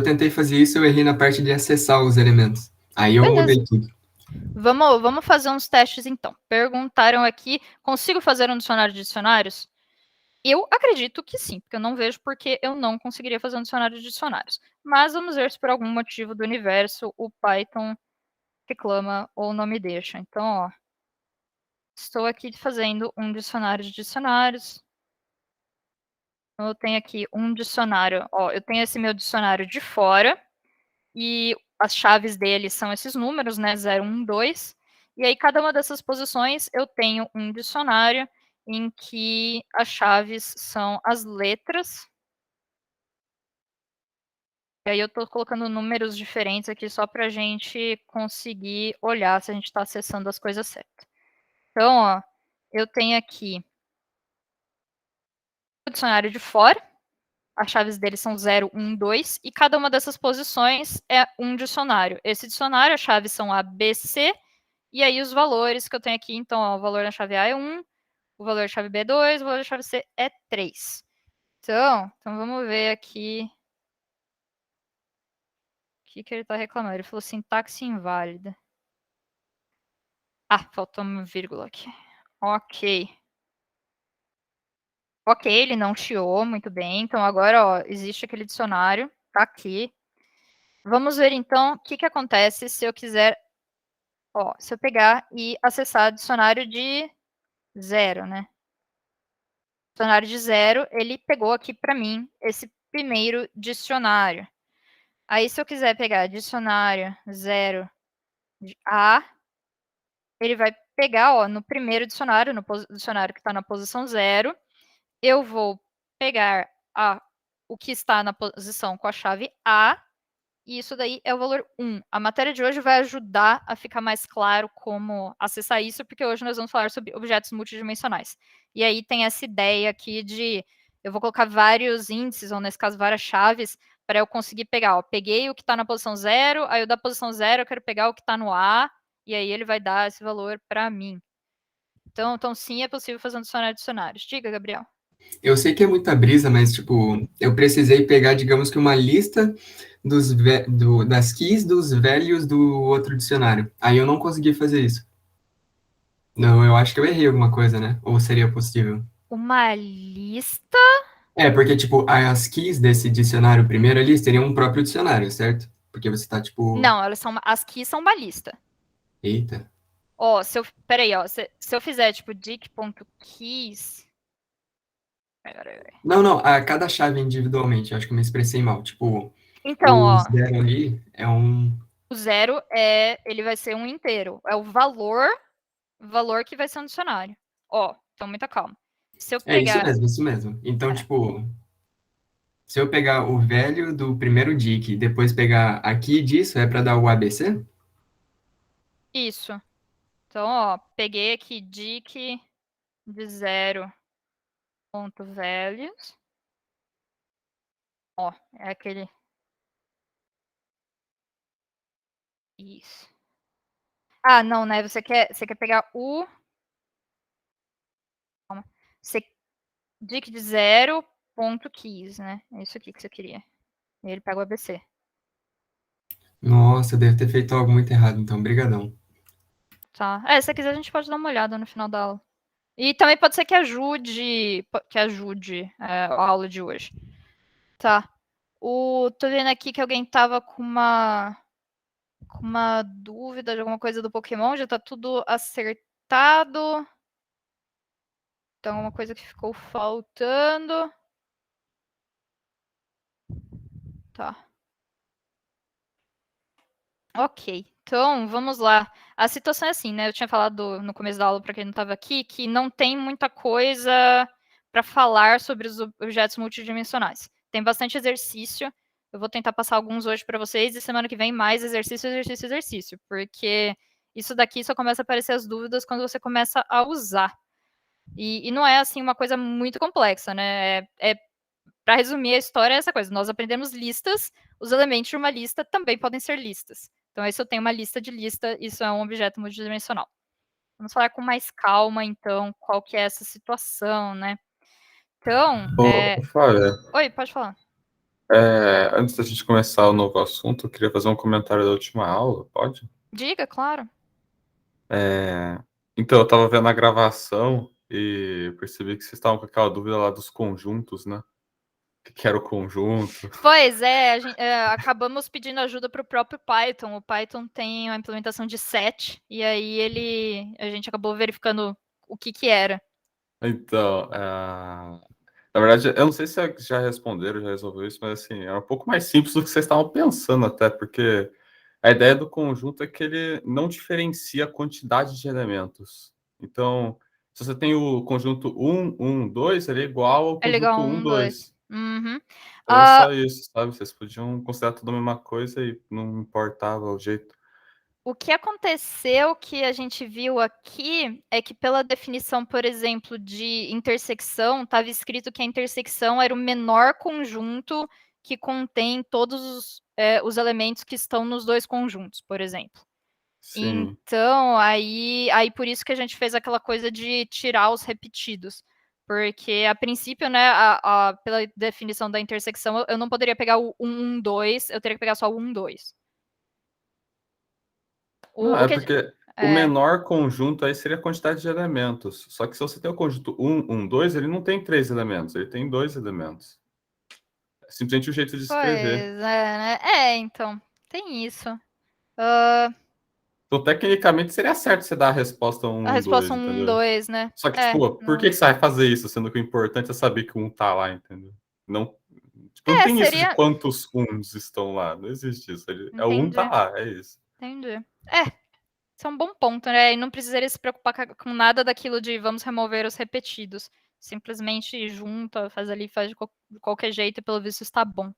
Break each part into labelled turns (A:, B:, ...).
A: Eu tentei fazer isso, eu errei na parte de acessar os elementos. Aí eu
B: Beleza.
A: mudei tudo.
B: Vamos fazer uns testes, então. Perguntaram aqui, consigo fazer um dicionário de dicionários? Eu acredito que sim, porque eu não vejo porque eu não conseguiria fazer um dicionário de dicionários. Mas vamos ver se por algum motivo do universo o Python reclama ou não me deixa. Então, ó, estou aqui fazendo um dicionário de dicionários. Então, eu tenho aqui um dicionário, ó, eu tenho esse meu dicionário de fora, e as chaves dele são esses números, né, 0, 1, 2, e aí cada uma dessas posições eu tenho um dicionário em que as chaves são as letras. E aí eu estou colocando números diferentes aqui só para a gente conseguir olhar se a gente está acessando as coisas certas. Então, ó, eu tenho aqui o dicionário de fora, as chaves dele são 0, 1, 2, e cada uma dessas posições é um dicionário. Esse dicionário, as chaves são A, B, C, e aí os valores que eu tenho aqui, então, ó, o valor na chave A é 1, o valor da chave B é 2, o valor da chave C é 3. Então vamos ver aqui o que ele está reclamando. Ele falou sintaxe inválida. Ah, faltou uma vírgula aqui. Ok. Ok, ele não chiou, muito bem. Então agora, ó, existe aquele dicionário, tá aqui. Vamos ver então o que acontece se eu quiser, ó, se eu pegar e acessar dicionário de 0, né? Dicionário de 0, ele pegou aqui para mim esse primeiro dicionário. Aí se eu quiser pegar dicionário 0 de A, ele vai pegar, ó, no primeiro dicionário, no dicionário que está na posição 0, eu vou pegar o que está na posição com a chave A, e isso daí é o valor 1. A matéria de hoje vai ajudar a ficar mais claro como acessar isso, porque hoje nós vamos falar sobre objetos multidimensionais. E aí tem essa ideia aqui de eu vou colocar vários índices, ou nesse caso várias chaves, para eu conseguir pegar. Ó, peguei o que está na posição 0, aí o da posição 0 eu quero pegar o que está no A, e aí ele vai dar esse valor para mim. Então sim, é possível fazer um dicionário de dicionários. Diga, Gabriel.
A: Eu sei que é muita brisa, mas, tipo, eu precisei pegar, digamos que uma lista das keys dos velhos do outro dicionário. Aí eu não consegui fazer isso. Não, eu acho que eu errei alguma coisa, né? Ou seria possível?
B: Uma lista?
A: É, porque, tipo, as keys desse dicionário primeiro ali seriam um próprio dicionário, certo? Porque você tá, tipo...
B: Não, as keys são uma lista.
A: Eita.
B: Ó, peraí, ó, se eu fizer, tipo, dic.keys...
A: Não, não, a cada chave individualmente, eu acho que eu me expressei mal. Tipo,
B: Então,
A: o
B: ó,
A: zero ali é um...
B: o 0 ele vai ser um inteiro. É o valor que vai ser um dicionário. Ó, então muita calma. Se eu
A: É
B: pegar...
A: isso mesmo. Então,
B: É,
A: tipo, se eu pegar o velho do primeiro dic e depois pegar aqui disso, é para dar o ABC?
B: isso. Então, ó, peguei aqui dic de 0 ponto values. Ó, é aquele... Isso. Ah, não, né? Você quer pegar o... Calma. Você dic de 0 ponto keys, né? É isso aqui que você queria. E ele pega o ABC.
A: Nossa, eu devo ter feito algo muito errado, então, brigadão.
B: Tá. Se você quiser, a gente pode dar uma olhada no final da aula. E também pode ser que ajude a aula de hoje. Tá. Tô vendo aqui que alguém tava com uma dúvida de alguma coisa do Pokémon. Já tá tudo acertado. Então, uma coisa que ficou faltando. Tá. Ok. Então, vamos lá. A situação é assim, né? Eu tinha falado no começo da aula, para quem não estava aqui, que não tem muita coisa para falar sobre os objetos multidimensionais. Tem bastante exercício. Eu vou tentar passar alguns hoje para vocês e semana que vem mais exercício, exercício, exercício, porque isso daqui só começa a aparecer as dúvidas quando você começa a usar. E não é assim uma coisa muito complexa, né? Para resumir a história, é essa coisa. Nós aprendemos listas, os elementos de uma lista também podem ser listas. Então, aí se eu tenho uma lista de lista, isso é um objeto multidimensional. Vamos falar com mais calma, então, qual que é essa situação, né? Então,
C: Ô, Flávia,
B: oi, pode falar.
C: Antes da gente começar o novo assunto, eu queria fazer um comentário da última aula, pode?
B: Diga, claro.
C: Então, eu estava vendo a gravação e percebi que vocês estavam com aquela dúvida lá dos conjuntos, né? O que era o conjunto?
B: Pois é, acabamos pedindo ajuda para o próprio Python. O Python tem uma implementação de set, e aí a gente acabou verificando o que era.
C: Então, na verdade, eu não sei se já responderam, já resolveu isso, mas assim, é um pouco mais simples do que vocês estavam pensando até, porque a ideia do conjunto é que ele não diferencia a quantidade de elementos. Então, se você tem o conjunto 1, 1, 2, ele é igual ao
B: É legal,
C: conjunto 1,
B: 2.
C: 2.
B: Uhum.
C: Então é só isso, sabe? Vocês podiam considerar tudo a mesma coisa e não importava o jeito.
B: O que aconteceu, que a gente viu aqui, é que pela definição, por exemplo, de intersecção, estava escrito que a intersecção era o menor conjunto que contém todos os elementos que estão nos dois conjuntos, por exemplo.
C: Sim.
B: Então, aí por isso que a gente fez aquela coisa de tirar os repetidos. Porque, a princípio, né, pela definição da intersecção, eu não poderia pegar o 1, 1, 2, eu teria que pegar só o 1, 2.
C: Não,
B: O
C: é
B: que
C: porque o menor conjunto aí seria a quantidade de elementos. Só que se você tem o conjunto 1, 1, 2, ele não tem 3 elementos, ele tem 2 elementos. É simplesmente o jeito de
B: Pois
C: escrever.
B: né? Então, tem isso.
C: Então, tecnicamente, seria certo você dar a resposta
B: A
C: 1, 1,
B: resposta
C: 2,
B: 1,
C: entendeu?
B: 2, né?
C: Só que, tipo, por que
B: Não.
C: você vai fazer isso, sendo que o importante é saber que o 1 tá lá, entendeu? Não, tipo, não tem isso de
B: Seria.
C: quantos uns estão lá. Não existe isso. É o 1 tá
B: Entendi,
C: lá, é isso.
B: entendi. Isso é um bom ponto, né? E não precisaria se preocupar com nada daquilo de vamos remover os repetidos. Simplesmente junta, faz ali, faz de qualquer jeito e pelo visto está bom.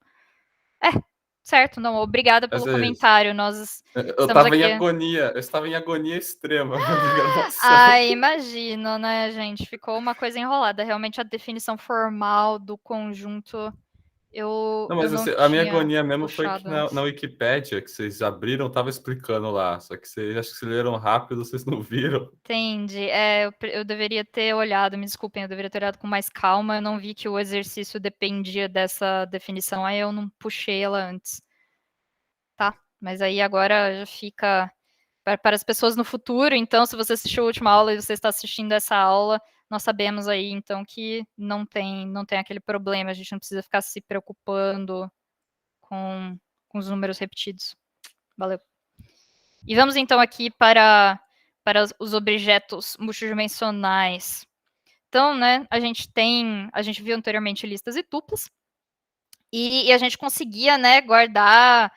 B: Certo, não, obrigada
C: Mas
B: pelo
C: é isso.
B: comentário. Nós
C: Eu
B: estamos
C: tava em
B: aqui.
C: agonia, eu estava em agonia extrema vendo a gravação.
B: Ai, imagino, né, gente? Ficou uma coisa enrolada. Realmente a definição formal do conjunto
C: Não,
B: eu
C: mas
B: não
C: a minha
B: tinha
C: agonia mesmo foi que
B: puxado
C: na
B: antes.
C: Wikipédia, que vocês abriram, tava explicando lá. Só que vocês acho que vocês leram rápido, vocês não viram.
B: Entendi. Eu deveria ter olhado, me desculpem, eu deveria ter olhado com mais calma. Eu não vi que o exercício dependia dessa definição, aí eu não puxei ela antes. Tá? Mas aí agora já fica para as pessoas no futuro. Então, se você assistiu a última aula e você está assistindo essa aula, nós sabemos aí, então, que não tem aquele problema. A gente não precisa ficar se preocupando com os números repetidos. Valeu. E vamos então aqui para os objetos multidimensionais. Então, né, a gente viu anteriormente listas e tuplas, e a gente conseguia, né, guardar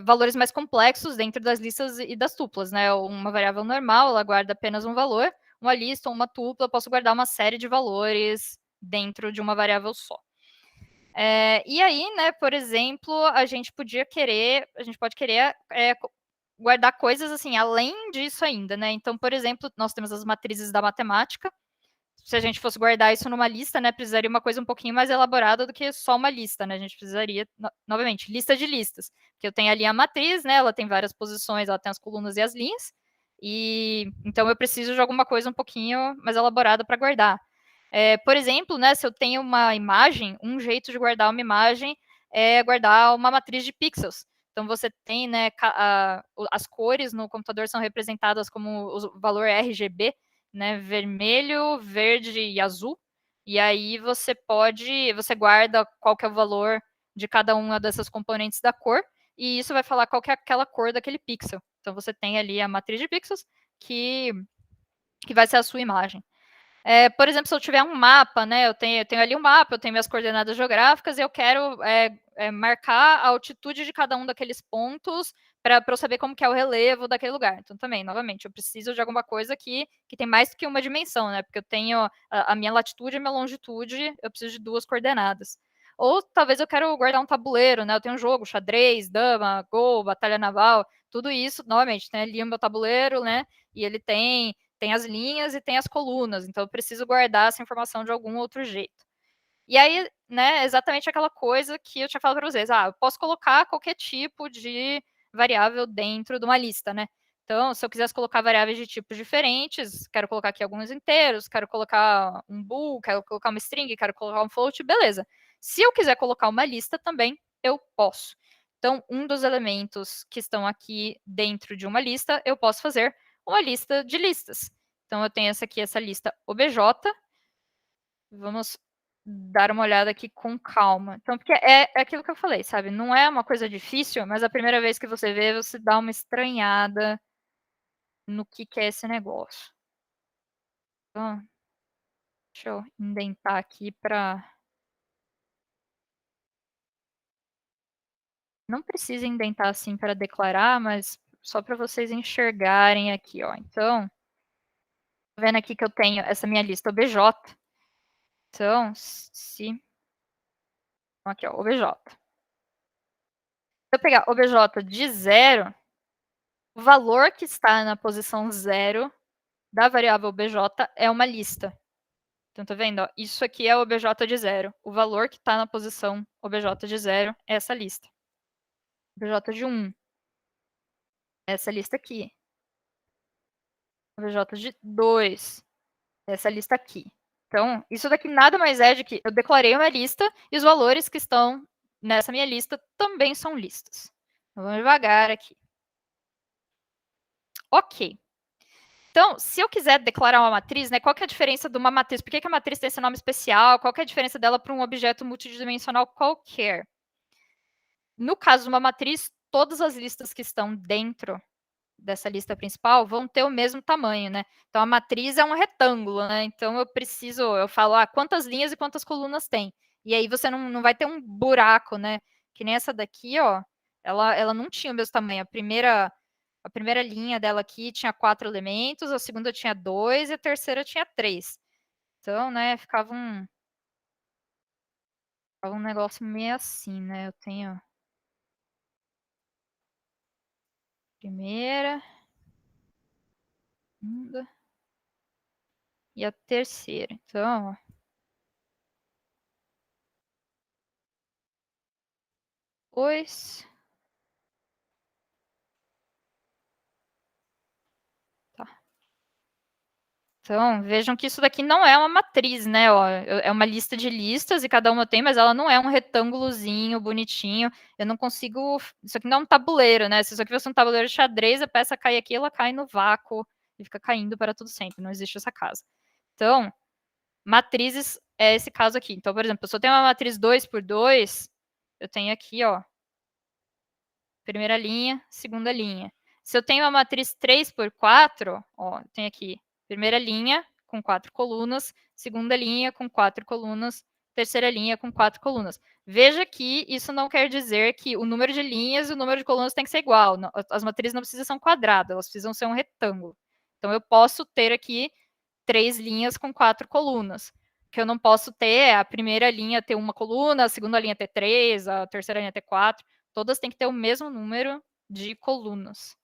B: valores mais complexos dentro das listas e das tuplas, né? Uma variável normal, ela guarda apenas um valor, uma lista ou uma tupla, eu posso guardar uma série de valores dentro de uma variável só. E aí, né, por exemplo, a gente pode querer guardar coisas assim, além disso ainda, né? Então, por exemplo, nós temos as matrizes da matemática. Se a gente fosse guardar isso numa lista, né, precisaria uma coisa um pouquinho mais elaborada do que só uma lista, né? A gente precisaria, novamente, lista de listas. Que eu tenho ali a matriz, né? Ela tem várias posições, ela tem as colunas e as linhas. E então eu preciso de alguma coisa um pouquinho mais elaborada para guardar. Por exemplo, né, se eu tenho uma imagem, um jeito de guardar uma imagem é guardar uma matriz de pixels. Então você tem, né, as cores no computador são representadas como o valor RGB, né, vermelho, verde e azul. E aí você guarda qual que é o valor de cada uma dessas componentes da cor, e isso vai falar qual que é aquela cor daquele pixel. Então você tem ali a matriz de pixels que vai ser a sua imagem. Por exemplo, se eu tiver um mapa, né, eu tenho ali um mapa, eu tenho minhas coordenadas geográficas e eu quero marcar a altitude de cada um daqueles pontos para eu saber como que é o relevo daquele lugar. Então, também, novamente, eu preciso de alguma coisa que tem mais do que uma dimensão, né? Porque eu tenho a minha latitude e a minha longitude, eu preciso de 2 coordenadas. Ou talvez eu quero guardar um tabuleiro, né? Eu tenho um jogo, xadrez, dama, Go, batalha naval, tudo isso, novamente, tem ali o meu tabuleiro, né? E ele tem as linhas e tem as colunas, então eu preciso guardar essa informação de algum outro jeito. E aí, né, exatamente aquela coisa que eu tinha falado para vocês, eu posso colocar qualquer tipo de variável dentro de uma lista, né? Então, se eu quisesse colocar variáveis de tipos diferentes, quero colocar aqui alguns inteiros, quero colocar um bool, quero colocar uma string, quero colocar um float, beleza. Se eu quiser colocar uma lista também, eu posso. Então, um dos elementos que estão aqui dentro de uma lista, eu posso fazer uma lista de listas. Então, eu tenho essa lista obj. Vamos dar uma olhada aqui com calma. Então, porque é aquilo que eu falei, sabe? Não é uma coisa difícil, mas a primeira vez que você vê, você dá uma estranhada no que é esse negócio. Então, deixa eu indentar aqui para... Não precisa indentar assim para declarar, mas só para vocês enxergarem aqui, ó. Então, tá vendo aqui que eu tenho essa minha lista obj. Então, aqui, ó, obj. Se eu pegar obj de 0, o valor que está na posição 0 da variável obj é uma lista. Então, tá vendo? Ó, isso aqui é o obj de 0. O valor que está na posição obj de 0 é essa lista. Obj de 1. Essa lista aqui. Obj de 2. Essa lista aqui. Então, isso daqui nada mais é de que eu declarei uma lista e os valores que estão nessa minha lista também são listas. Então, vamos devagar aqui. Ok. Então, se eu quiser declarar uma matriz, né, qual que é a diferença de uma matriz? Por que a matriz tem esse nome especial? Qual que é a diferença dela para um objeto multidimensional qualquer? No caso de uma matriz, todas as listas que estão dentro dessa lista principal vão ter o mesmo tamanho, né? Então, a matriz é um retângulo, né? Então, eu falo, quantas linhas e quantas colunas tem. E aí você não vai ter um buraco, né? Que nem essa daqui, ó, ela não tinha o mesmo tamanho. A primeira linha dela aqui tinha 4 elementos, a segunda tinha 2 e a terceira tinha 3. Então, né, ficava um negócio meio assim, né? Eu tenho primeira, segunda e a terceira. Então, dois. Tá. Então, vejam que isso daqui não é uma matriz, né? Ó, é uma lista de listas e cada uma tem, mas ela não é um retângulozinho bonitinho. Eu não consigo. Isso aqui não é um tabuleiro, né? Se isso aqui fosse um tabuleiro de xadrez, a peça cai aqui, ela cai no vácuo e fica caindo para tudo sempre. Não existe essa casa. Então, matrizes é esse caso aqui. Então, por exemplo, se eu tenho uma matriz 2 por 2, eu tenho aqui, ó, primeira linha, segunda linha. Se eu tenho uma matriz 3 por 4, ó, eu tenho aqui primeira linha com 4 colunas, segunda linha com 4 colunas, terceira linha com 4 colunas. Veja que isso não quer dizer que o número de linhas e o número de colunas tem que ser igual. As matrizes não precisam ser quadradas, elas precisam ser um retângulo. Então, eu posso ter aqui 3 linhas com 4 colunas. O que eu não posso ter é a primeira linha ter uma coluna, a segunda linha ter 3, a terceira linha ter 4. Todas têm que ter o mesmo número de colunas.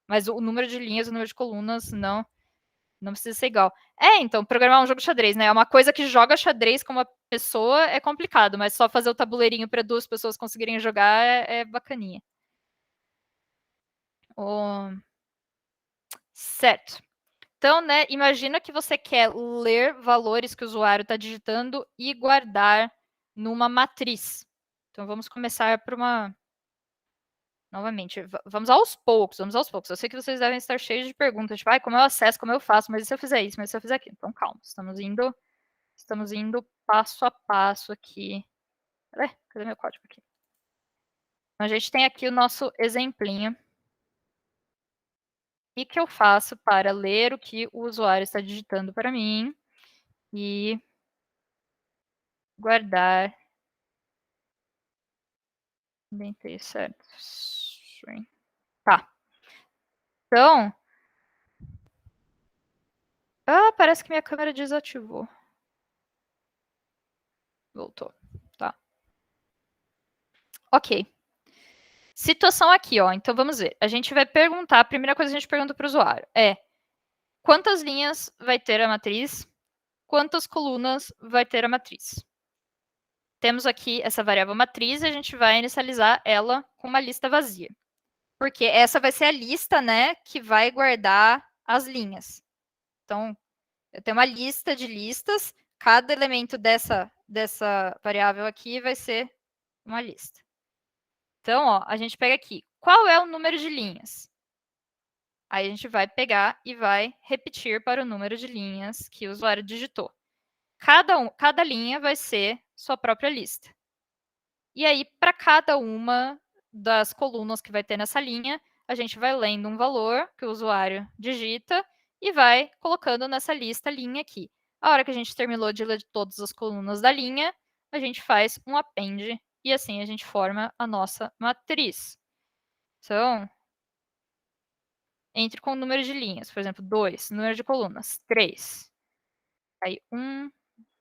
B: Mas o número de linhas e o número de colunas não precisa ser igual. Então, programar um jogo de xadrez, né? É uma coisa que joga xadrez com uma pessoa é complicado, mas só fazer o tabuleirinho para 2 pessoas conseguirem jogar é bacaninha. Certo. Então, né, imagina que você quer ler valores que o usuário está digitando e guardar numa matriz. Então, vamos começar por uma... Novamente, vamos aos poucos. Eu sei que vocês devem estar cheios de perguntas, tipo, como eu acesso, como eu faço, mas e se eu fizer isso, mas e se eu fizer aquilo? Então, calma, estamos indo passo a passo aqui. Cadê meu código aqui? Então, a gente tem aqui o nosso exemplinho. O que eu faço para ler o que o usuário está digitando para mim e guardar. Inventei, certo. Tá. Então. Parece que minha câmera desativou. Voltou. Tá. Ok. Situação aqui, ó. Então vamos ver. A gente vai perguntar. A primeira coisa que a gente pergunta para o usuário é: quantas linhas vai ter a matriz? Quantas colunas vai ter a matriz? Temos aqui essa variável matriz e a gente vai inicializar ela com uma lista vazia. Porque essa vai ser a lista, né, que vai guardar as linhas. Então, eu tenho uma lista de listas, cada elemento dessa variável aqui vai ser uma lista. Então, ó, a gente pega aqui. Qual é o número de linhas? Aí a gente vai pegar e vai repetir para o número de linhas que o usuário digitou. Cada linha vai ser sua própria lista. E aí, para cada uma das colunas que vai ter nessa linha, a gente vai lendo um valor que o usuário digita e vai colocando nessa lista linha aqui. A hora que a gente terminou de ler todas as colunas da linha, a gente faz um append e assim a gente forma a nossa matriz. Então, entre com o número de linhas, por exemplo, 2, número de colunas, 3. Aí, 1,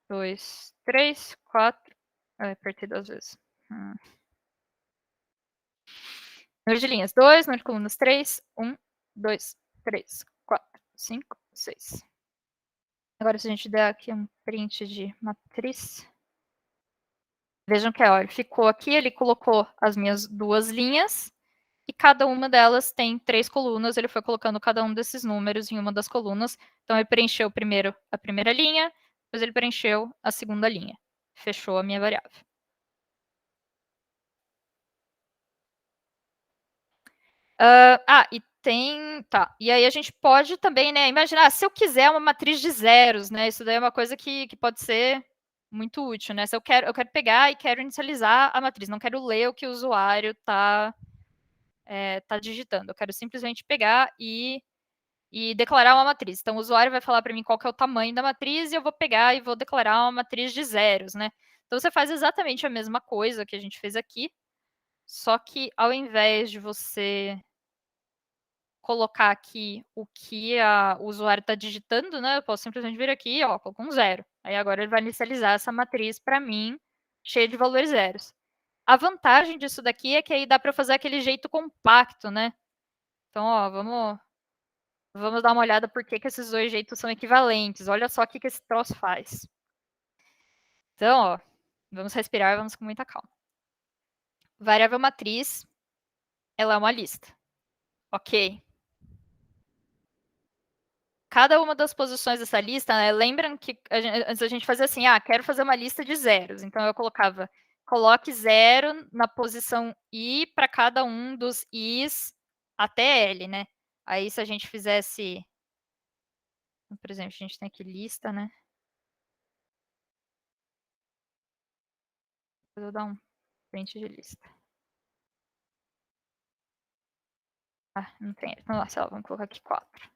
B: 2, 3, 4. Apertei 2 vezes. Número de linhas, 2. Número de colunas, 3. 1, 2, 3, 4, 5, 6. Agora, se a gente der aqui um print de matriz. Vejam que, ó, ele ficou aqui, ele colocou as minhas 2 linhas. E cada uma delas tem 3 colunas. Ele foi colocando cada um desses números em uma das colunas. Então, ele preencheu primeiro a primeira linha. Depois, ele preencheu a segunda linha. Fechou a minha variável. E tem. Tá. E aí a gente pode também, né? Imaginar, se eu quiser uma matriz de zeros, né? Isso daí é uma coisa que pode ser muito útil, né? Se eu quero pegar e quero inicializar a matriz, não quero ler o que o usuário tá digitando. Eu quero simplesmente pegar e declarar uma matriz. Então, o usuário vai falar para mim qual que é o tamanho da matriz e eu vou pegar e vou declarar uma matriz de zeros, né? Então, você faz exatamente a mesma coisa que a gente fez aqui, só que ao invés de você colocar aqui o que o usuário está digitando, né? Eu posso simplesmente vir aqui, ó, coloco um 0. Aí agora ele vai inicializar essa matriz para mim, cheia de valores zeros. A vantagem disso daqui é que aí dá para fazer aquele jeito compacto, né? Então, ó, vamos dar uma olhada por que esses dois jeitos são equivalentes. Olha só o que esse troço faz. Então, ó, vamos respirar, vamos com muita calma. Variável matriz, ela é uma lista. Ok. Cada uma das posições dessa lista, né, lembram que antes a gente fazia assim, quero fazer uma lista de zeros. Então, eu colocava, coloque 0 na posição I para cada um dos Is até L, né? Aí, se a gente fizesse, por exemplo, a gente tem aqui lista, né? Vou dar um print de lista. Não tem. Então, sei lá, vamos colocar aqui 4.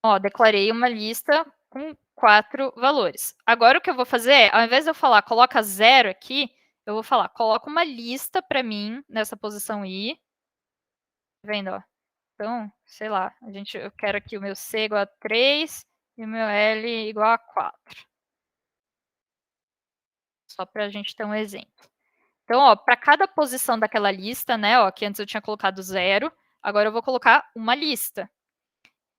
B: Ó, declarei uma lista com 4 valores. Agora, o que eu vou fazer é, ao invés de eu falar coloca 0 aqui, eu vou falar coloca uma lista para mim nessa posição I. Tá vendo, ó? Então, sei lá, eu quero aqui o meu C igual a 3 e o meu L igual a 4. Só para a gente ter um exemplo. Então, ó, para cada posição daquela lista, né, ó, que antes eu tinha colocado 0, agora eu vou colocar uma lista.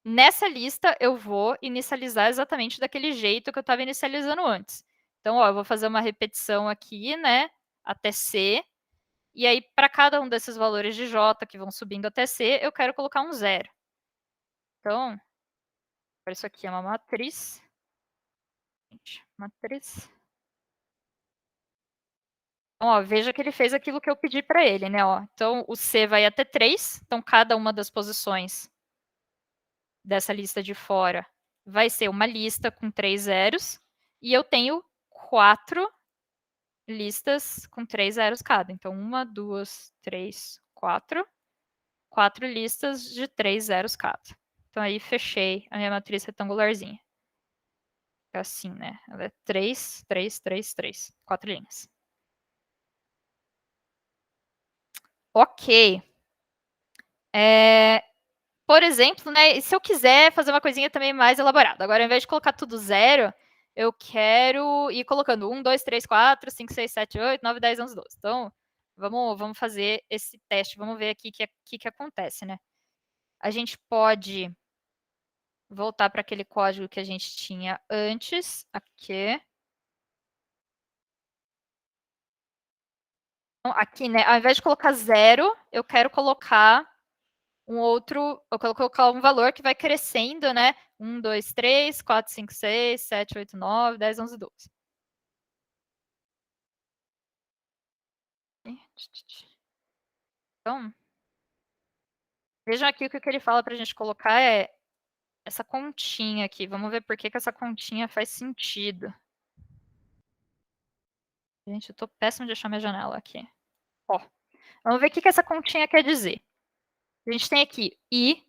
B: Nessa lista, eu vou inicializar exatamente daquele jeito que eu estava inicializando antes. Então, ó, eu vou fazer uma repetição aqui, né, até C. E aí, para cada um desses valores de J que vão subindo até C, eu quero colocar um 0. Então, isso aqui é uma matriz. Matriz. Então, ó, veja que ele fez aquilo que eu pedi para ele, né? Ó. Então, o C vai até 3. Então, cada uma das posições dessa lista de fora vai ser uma lista com 3 zeros. E eu tenho 4 listas com 3 zeros cada. Então, 1, 2, 3, 4. 4 listas de 3 zeros cada. Então, aí fechei a minha matriz retangularzinha. É assim, né? Ela é 3, 3, 3, 3. 4 linhas. Ok. Por exemplo, né, se eu quiser fazer uma coisinha também mais elaborada. Agora, ao invés de colocar tudo 0, eu quero ir colocando 1, 2, 3, 4, 5, 6, 7, 8, 9, 10, 11, 12. Então, vamos fazer esse teste. Vamos ver aqui o que acontece, né? A gente pode voltar para aquele código que a gente tinha antes. Aqui. Então, aqui, né, ao invés de colocar 0, eu quero colocar eu quero colocar um valor que vai crescendo, né? 1, 2, 3, 4, 5, 6, 7, 8, 9, 10, 11, 12. Então, vejam aqui que o que ele fala para a gente colocar é essa continha aqui. Vamos ver por que essa continha faz sentido. Gente, eu tô péssimo de achar minha janela aqui. Ó, vamos ver o que essa continha quer dizer. A gente tem aqui I,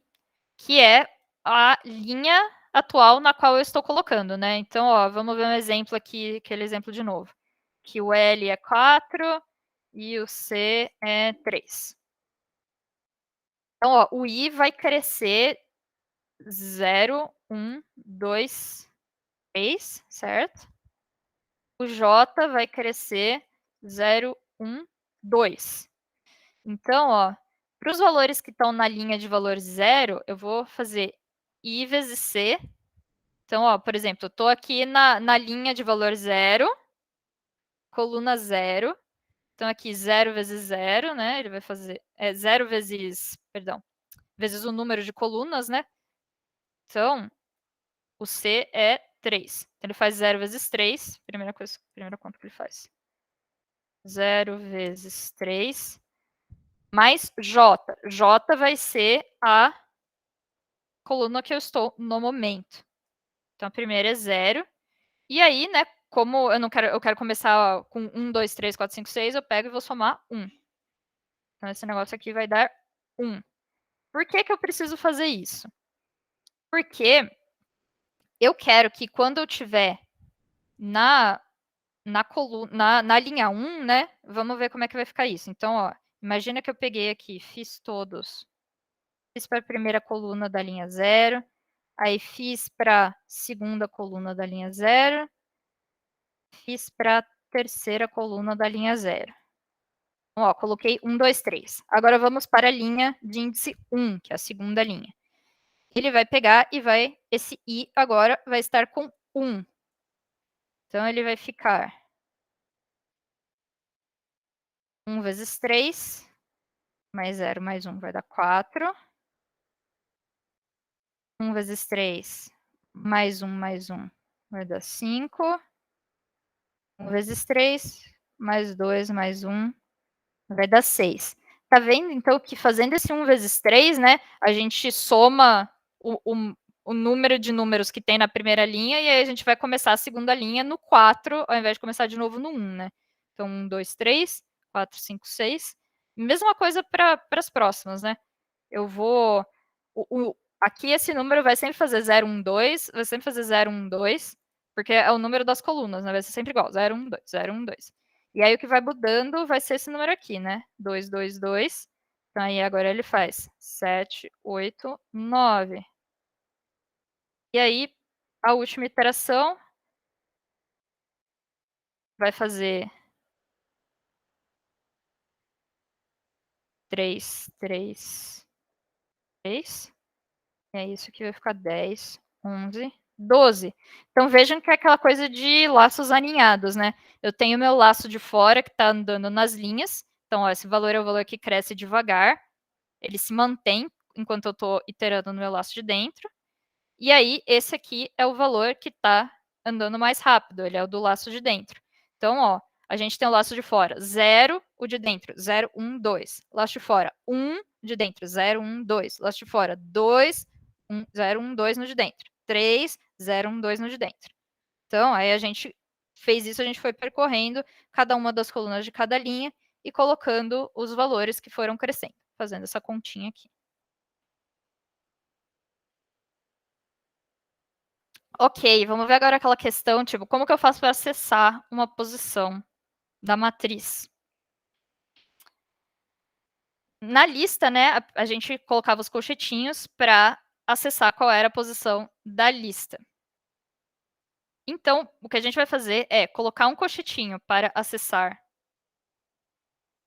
B: que é a linha atual na qual eu estou colocando, né? Então, ó, vamos ver um exemplo aqui, aquele exemplo de novo. Que o L é 4 e o C é 3. Então, ó, o I vai crescer 0, 1, 2, 3, certo? O J vai crescer 0, 1, 2. Então, ó, para os valores que estão na linha de valor 0, eu vou fazer I vezes C. Então, ó, por exemplo, eu estou aqui na linha de valor 0, coluna 0. Então, aqui 0 vezes 0, né? Ele vai fazer 0 vezes, perdão, vezes o número de colunas, né? Então, o C é 3. Então, ele faz 0 vezes 3. Primeira conta que ele faz. 0 vezes 3 mais J. J vai ser a coluna que eu estou no momento. Então, a primeira é 0. E aí, né, como eu quero começar com 1, 2, 3, 4, 5, 6, eu pego e vou somar 1. Então, esse negócio aqui vai dar 1. Por que eu preciso fazer isso? Porque eu quero que quando eu tiver na linha 1, né, vamos ver como é que vai ficar isso. Então, ó, imagina que eu peguei aqui, fiz para a primeira coluna da linha 0, aí fiz para a segunda coluna da linha 0, fiz para a terceira coluna da linha 0. Então, ó, coloquei 1, 2, 3. Agora vamos para a linha de índice 1, que é a segunda linha. Ele vai pegar e esse I agora vai estar com 1. Então, ele vai ficar 1 vezes 3, mais 0 mais 1 vai dar 4. 1 vezes 3, mais 1 vai dar 5. 1 vezes 3, mais 2 mais 1 vai dar 6. Tá vendo, então, que fazendo esse 1 vezes 3, né, a gente soma o número de números que tem na primeira linha e aí a gente vai começar a segunda linha no 4, ao invés de começar de novo no 1, né? Então, 1, 2, 3, 4, 5, 6. Mesma coisa para as próximas, né? Eu vou... aqui esse número vai sempre fazer 0, 1, 2, vai sempre fazer 0, 1, 2, porque é o número das colunas, né? Vai ser sempre igual, 0, 1, 2, 0, 1, 2. E aí o que vai mudando vai ser esse número aqui, né? 2, 2, 2. Então aí agora ele faz 7, 8, 9. E aí a última iteração vai fazer 3, 3, 3. E aí isso aqui vai ficar 10, 11, 12. Então vejam que é aquela coisa de laços aninhados, né? Eu tenho meu laço de fora que está andando nas linhas. Então, ó, esse valor é o valor que cresce devagar. Ele se mantém enquanto eu estou iterando no meu laço de dentro. E aí, esse aqui é o valor que está andando mais rápido. Ele é o do laço de dentro. Então, ó, a gente tem o laço de fora, 0, o de dentro, 0, 1, 2. Laço de fora, 1, de dentro, 0, 1, 2. Laço de fora, 2, 1, 0, 1, 2 no de dentro. 3, 0, 1, 2 no de dentro. Então, aí a gente fez isso, a gente foi percorrendo cada uma das colunas de cada linha e colocando os valores que foram crescendo, fazendo essa continha aqui. Ok, vamos ver agora aquela questão, tipo, como que eu faço para acessar uma posição da matriz? Na lista, né, a gente colocava os colchetinhos para acessar qual era a posição da lista. Então, o que a gente vai fazer é colocar um colchetinho para acessar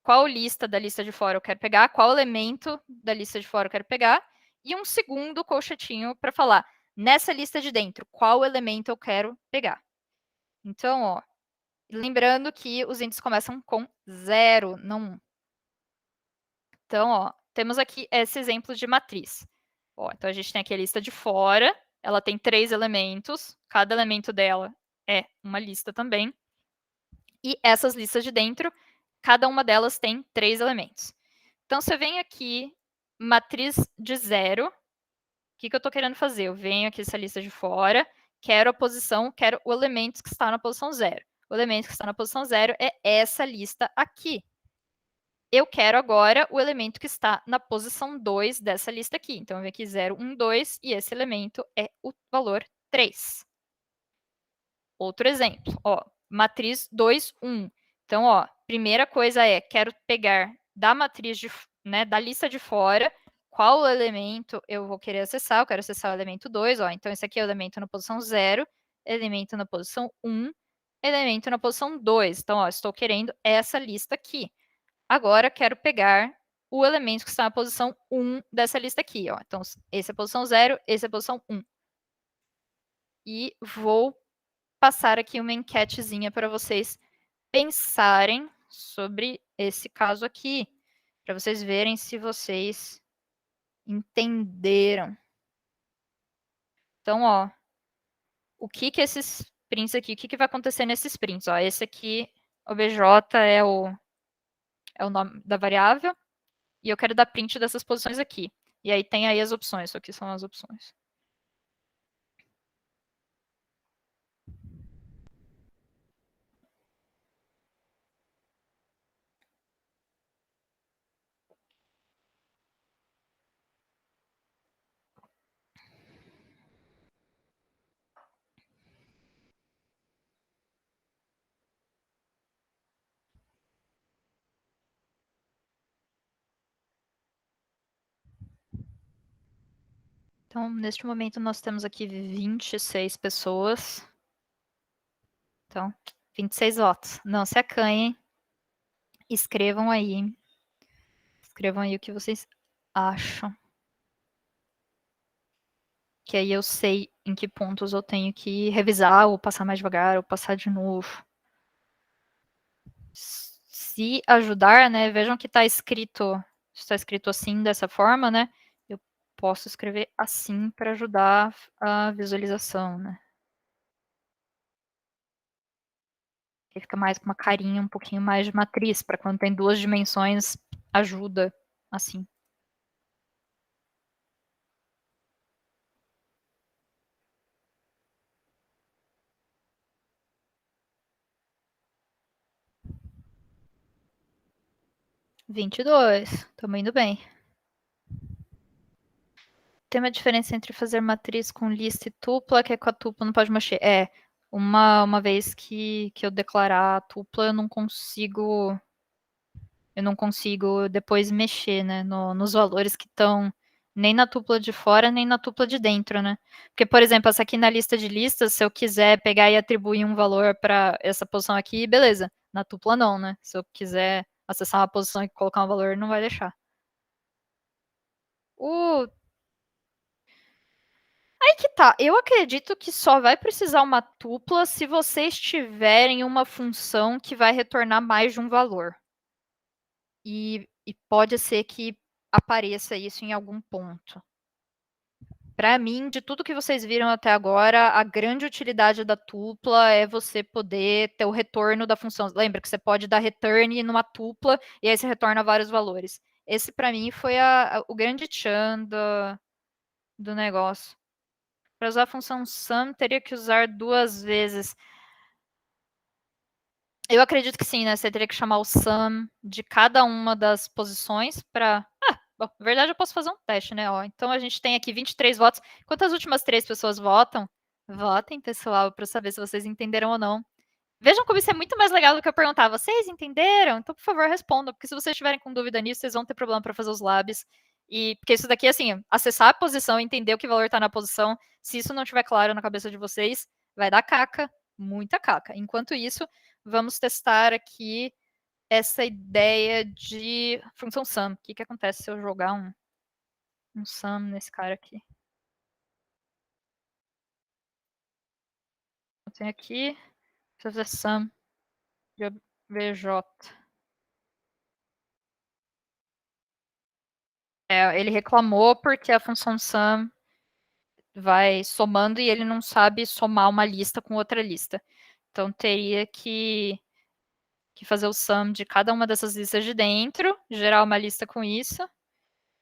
B: qual lista da lista de fora eu quero pegar, qual elemento da lista de fora eu quero pegar, e um segundo colchetinho para falar, nessa lista de dentro, qual elemento eu quero pegar. Então, ó, lembrando que os índices começam com 0, não 1. Então, ó, temos aqui esse exemplo de matriz. Ó, então, a gente tem aqui a lista de fora, ela tem 3 elementos, cada elemento dela é uma lista também. E essas listas de dentro cada uma delas tem 3 elementos. Então, você vem aqui, matriz de 0, o que eu estou querendo fazer? Eu venho aqui essa lista de fora, quero a posição, quero o elemento que está na posição 0. O elemento que está na posição 0 é essa lista aqui. Eu quero agora o elemento que está na posição 2 dessa lista aqui. Então, eu venho aqui 0, 1, 2, e esse elemento é o valor 3. Outro exemplo, ó, matriz 2, 1. Então, ó, primeira coisa é, quero pegar da matriz, da lista de fora, qual elemento eu vou querer acessar. Eu quero acessar o elemento 2, ó. Então, esse aqui é o elemento na posição 0, elemento na posição 1, elemento na posição 2. Então, ó, estou querendo essa lista aqui. Agora, quero pegar o elemento que está na posição 1 dessa lista aqui, ó. Então, esse é a posição 0, esse é a posição 1. E vou passar aqui uma enquetezinha para vocês pensarem sobre esse caso aqui, para vocês verem se vocês entenderam. Então, ó, o que esses prints aqui, o que vai acontecer nesses prints? Ó, esse aqui, obj é o nome da variável, e eu quero dar print dessas posições aqui. E aí tem aí as opções, isso aqui são as opções. Então, neste momento, nós temos aqui 26 pessoas. Então, 26 votos. Não se acanhem. Escrevam aí. Escrevam aí o que vocês acham. Que aí eu sei em que pontos eu tenho que revisar, ou passar mais devagar, ou passar de novo. Se ajudar, né? Vejam que está escrito assim, dessa forma, né? Eu posso escrever assim para ajudar a visualização, né? Que fica mais com uma carinha, um pouquinho mais de matriz, para quando tem 2 dimensões, ajuda assim. (22) Estamos indo bem. Tem uma diferença entre fazer matriz com lista e tupla, que é com a tupla não pode mexer. Uma vez que eu declarar a tupla, eu não consigo depois mexer, né, nos valores que estão nem na tupla de fora, nem na tupla de dentro, né? Porque, por exemplo, essa aqui na lista de listas, se eu quiser pegar e atribuir um valor para essa posição aqui, beleza. Na tupla não, né? Se eu quiser acessar uma posição e colocar um valor, não vai deixar. Aí que tá. Eu acredito que só vai precisar uma tupla se vocês tiverem uma função que vai retornar mais de um valor. E pode ser que apareça isso em algum ponto. Para mim, de tudo que vocês viram até agora, a grande utilidade da tupla é você poder ter o retorno da função. Lembra que você pode dar return numa tupla e aí você retorna vários valores. Esse, para mim, foi o grande tchan do negócio. Para usar a função sum, teria que usar 2 vezes. Eu acredito que sim, né? Você teria que chamar o sum de cada uma das posições para... bom, na verdade eu posso fazer um teste, né? Ó, então a gente tem aqui 23 votos. Enquanto as últimas 3 pessoas votam, votem, pessoal, para saber se vocês entenderam ou não. Vejam como isso é muito mais legal do que eu perguntar. Vocês entenderam? Então, por favor, respondam, porque se vocês estiverem com dúvida nisso, vocês vão ter problema para fazer os labs. E porque isso daqui, assim, acessar a posição, entender o que valor está na posição, se isso não estiver claro na cabeça de vocês, vai dar caca, muita caca. Enquanto isso, vamos testar aqui essa ideia de função sum. O que acontece se eu jogar um sum nesse cara aqui? Eu tenho aqui, vou fazer sum de obj. Ele reclamou porque a função sum vai somando e ele não sabe somar uma lista com outra lista. Então, teria que que fazer o sum de cada uma dessas listas de dentro, gerar uma lista com isso.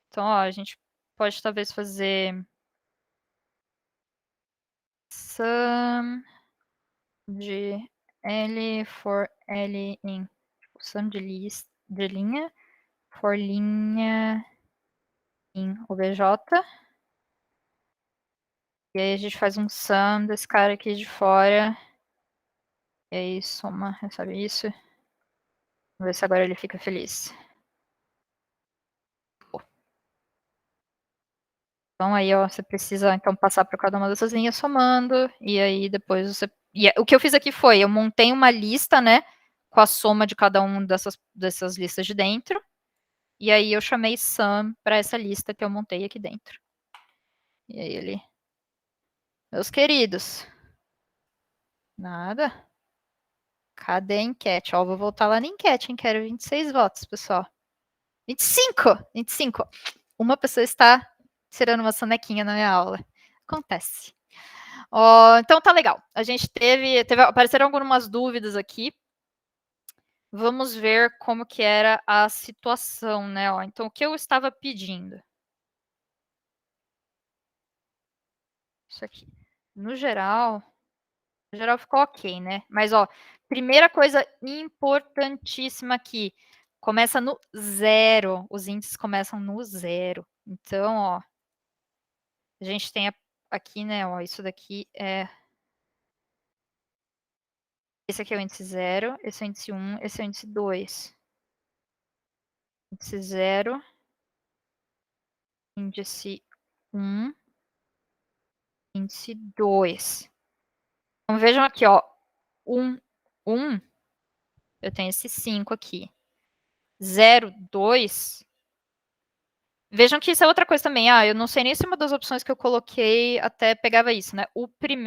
B: Então, ó, a gente pode talvez fazer sum de L for L em sum de lista de linha for linha em obj. E aí a gente faz um sum desse cara aqui de fora. E aí soma, recebe isso. Vamos ver se agora ele fica feliz. Então aí, ó, você precisa então passar por cada uma dessas linhas somando, e aí depois você... E o que eu fiz aqui foi, eu montei uma lista, né, com a soma de cada uma dessas listas de dentro, e aí eu chamei sum para essa lista que eu montei aqui dentro. E aí ele... Meus queridos. Nada. Cadê a enquete? Ó, vou voltar lá na enquete, hein? Quero 26 votos, pessoal. 25! 25. Uma pessoa está tirando uma sonequinha na minha aula. Acontece. Então tá legal. A gente apareceram algumas dúvidas aqui. Vamos ver como que era a situação, né? Então, o que eu estava pedindo? Isso aqui. No geral ficou ok, né? Mas, ó, primeira coisa importantíssima aqui. Começa no 0. Os índices começam no 0. Então, ó, a gente tem aqui, né? Ó, isso daqui é... Esse aqui é o índice 0, esse é o índice 1, esse é o índice 2. Índice 0, índice 1, índice 2. Então, vejam aqui, ó, 1, eu tenho esse 5 aqui. 0, 2. Vejam que isso é outra coisa também. Eu não sei nem se uma das opções que eu coloquei até pegava isso, né?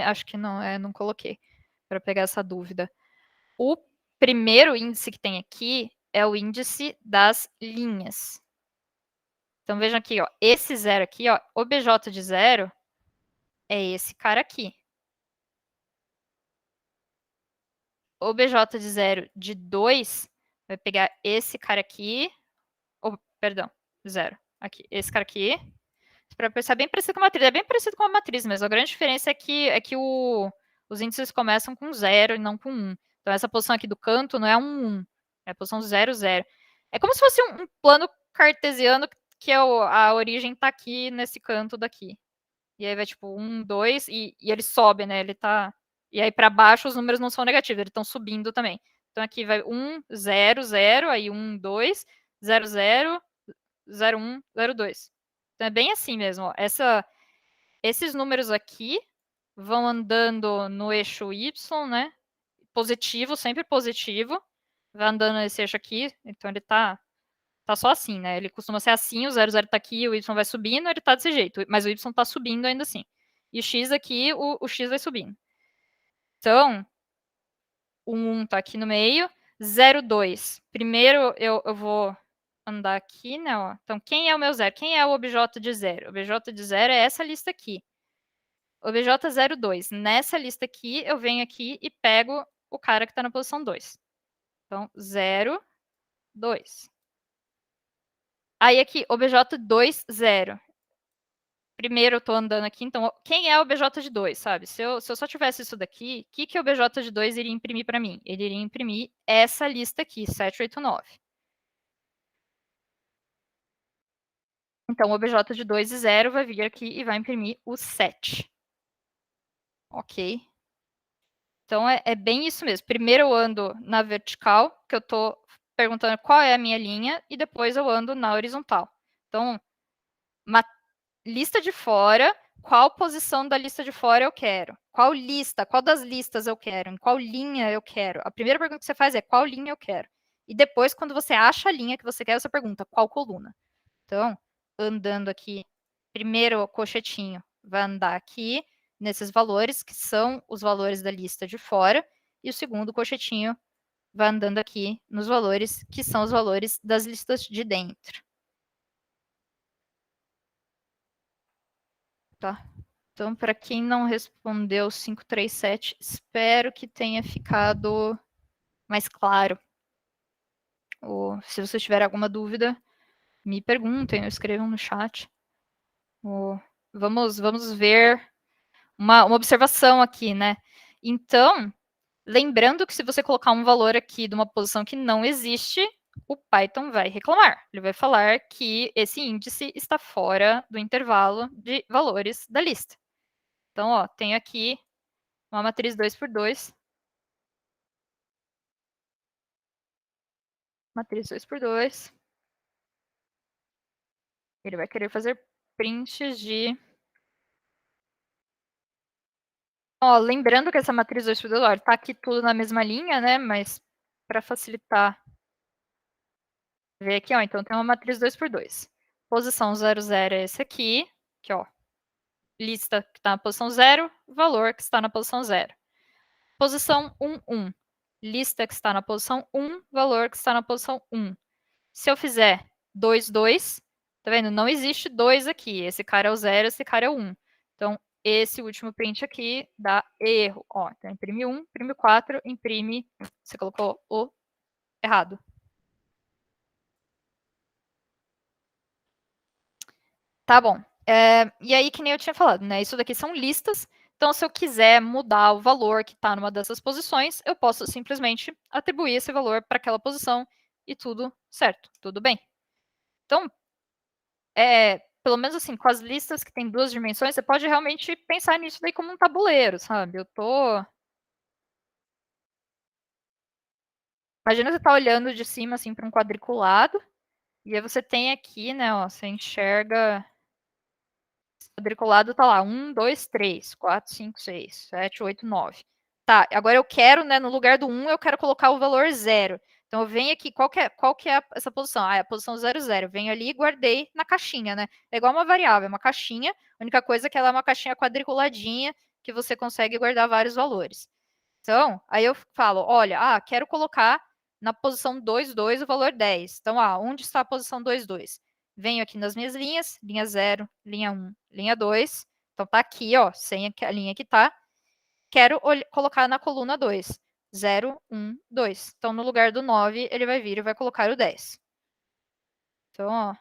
B: Acho que não, não coloquei para pegar essa dúvida. O primeiro índice que tem aqui é o índice das linhas. Então, vejam aqui, ó, esse 0 aqui, ó, obj de 0 é esse cara aqui. Obj de 0 de 2 vai pegar esse cara aqui, perdão, 0, aqui, esse cara aqui, para pensar bem parecido com a matriz, é bem parecido com a matriz mesmo, a grande diferença é que os índices começam com 0 e não com 1. Então, essa posição aqui do canto não é um 1, é a posição 0, 0. É como se fosse um plano cartesiano que a origem está aqui nesse canto daqui. E aí vai tipo 1, 2, e ele sobe, né? Ele tá... E aí para baixo os números não são negativos, eles estão subindo também. Então aqui vai 1, 0, 0, aí 1, 2, 0, 0, 0, 1, 0, 2. Então é bem assim mesmo. Ó. Esses números aqui vão andando no eixo Y, né? Positivo, sempre positivo. Vai andando nesse eixo aqui, então ele tá só assim, né? Ele costuma ser assim, o 0, 0 tá aqui, o Y vai subindo, ele tá desse jeito, mas o Y tá subindo ainda assim. E o X aqui, o X vai subindo. Então, o 1 tá aqui no meio, 0, 2. Primeiro eu vou andar aqui, né? Ó. Então, quem é o meu 0? Quem é o objeto de 0? O objeto de 0 é essa lista aqui. Objeto 0, 2. Nessa lista aqui, eu venho aqui e pego o cara que está na posição 2. Então, 0, 2. Aí aqui, objeto 2, 0. Primeiro eu tô andando aqui, então, quem é o obj de 2, sabe? Se eu só tivesse isso daqui, o que o obj de 2 iria imprimir para mim? Ele iria imprimir essa lista aqui, 7, 8, 9. Então, o obj de 2 e 0 vai vir aqui e vai imprimir o 7. Ok? Então, é bem isso mesmo. Primeiro eu ando na vertical, que eu estou perguntando qual é a minha linha, e depois eu ando na horizontal. Então, lista de fora, qual posição da lista de fora eu quero? Qual das listas eu quero? Em qual linha eu quero? A primeira pergunta que você faz é qual linha eu quero? E depois, quando você acha a linha que você quer, você pergunta qual coluna. Então, andando aqui, primeiro cochetinho vai andar aqui nesses valores, que são os valores da lista de fora, e o segundo cochetinho vai andando aqui nos valores, que são os valores das listas de dentro. Tá? Então, para quem não respondeu 537, espero que tenha ficado mais claro. Ou se vocês tiverem alguma dúvida, me perguntem, ou escrevam no chat. Vamos ver uma observação aqui, né? Então, lembrando que se você colocar um valor aqui de uma posição que não existe, o Python vai reclamar. Ele vai falar que esse índice está fora do intervalo de valores da lista. Então, ó, tenho aqui uma matriz 2x2. Matriz 2x2. Ele vai querer fazer prints de... Ó, lembrando que essa matriz 2x2 está aqui tudo na mesma linha, né? Mas para facilitar ver aqui, ó, então tem uma matriz 2x2. Posição 0, 0 é esse aqui, ó. Lista que está na posição 0, valor que está na posição 0. Posição 1, 1. Lista que está na posição 1, valor que está na posição 1. Se eu fizer 2, 2, tá vendo? Não existe 2 aqui. Esse cara é o 0, esse cara é o 1. Então, esse último print aqui dá erro. Ó, então, imprime 1, imprime 4, imprime... Você colocou o errado. Tá bom. E aí, que nem eu tinha falado, né? Isso daqui são listas. Então, se eu quiser mudar o valor que está numa dessas posições, eu posso simplesmente atribuir esse valor para aquela posição e tudo certo, tudo bem. Então, pelo menos assim, com as listas que tem 2 dimensões, você pode realmente pensar nisso daí como um tabuleiro, sabe? Imagina você tá olhando de cima, assim, para um quadriculado, e aí você tem aqui, né, ó, você enxerga... Quadriculado tá lá, 1, 2, 3, 4, 5, 6, 7, 8, 9. Tá, agora eu quero, né, no lugar do 1, eu quero colocar o valor 0. Então eu venho aqui, qual que é essa posição? Ah, é a posição 0, 0. Venho ali e guardei na caixinha, né? É igual uma variável, é uma caixinha, a única coisa é que ela é uma caixinha quadriculadinha, que você consegue guardar vários valores. Então, aí eu falo, olha, quero colocar na posição 2, 2 o valor 10. Então, onde está a posição 2, 2? Venho aqui nas minhas linhas, linha 0, linha 1, linha 2. Então, tá aqui, ó, sem a linha que tá. Quero colocar na coluna 2. 0, 1, 2. Então, no lugar do 9, ele vai vir e vai colocar o 10. Então, ó,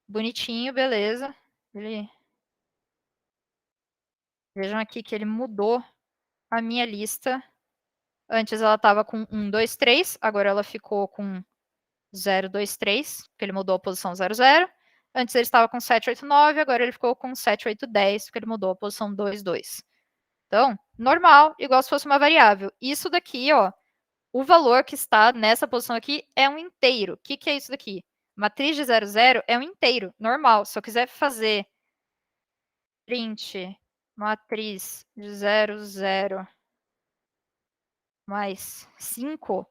B: bonitinho, beleza. Vejam aqui que ele mudou a minha lista. Antes ela estava com 1, 2, 3. Agora ela ficou com 0, 2, 3, porque ele mudou a posição 0, 0. Antes ele estava com 7, 8, 9, agora ele ficou com 7, 8, 10, porque ele mudou a posição 2, 2. Então, normal, igual se fosse uma variável. Isso daqui, ó, o valor que está nessa posição aqui é um inteiro. O que é isso daqui? Matriz de 0, 0 é um inteiro, normal. Se eu quiser fazer print matriz de 0, 0 mais 5,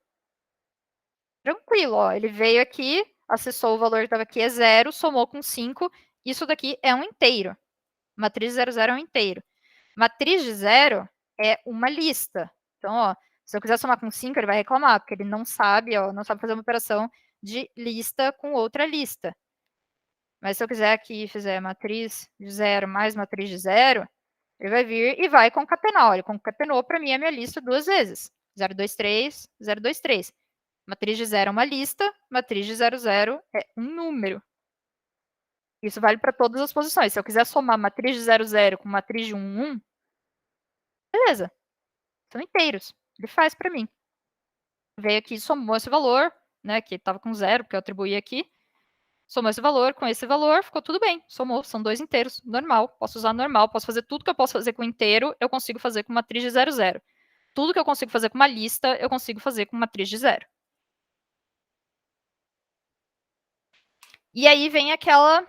B: tranquilo, ó, ele veio aqui, acessou o valor que estava aqui, é 0, somou com 5, isso daqui é um inteiro. Matriz 00 é um inteiro. Matriz de 0 é uma lista. Então, ó, se eu quiser somar com 5, ele vai reclamar, porque ele não sabe, ó, não sabe fazer uma operação de lista com outra lista. Mas se eu quiser aqui fizer matriz de 0 mais matriz de 0, ele vai vir e vai concatenar. Ó, ele concatenou para mim a minha lista 2 vezes. 0, 2, 3, 0, 2, 3. Matriz de 0 é uma lista, matriz de 0, 0 é um número. Isso vale para todas as posições. Se eu quiser somar matriz de 0, 0 com matriz de 1, 1, beleza. São inteiros. Ele faz para mim. Veio aqui, somou esse valor, né, que estava com 0, porque eu atribuí aqui. Somou esse valor com esse valor, ficou tudo bem. Somou, são 2 inteiros, normal. Posso usar normal, posso fazer tudo que eu posso fazer com inteiro, eu consigo fazer com matriz de 0, 0. Tudo que eu consigo fazer com uma lista, eu consigo fazer com matriz de 0. E aí vem aquela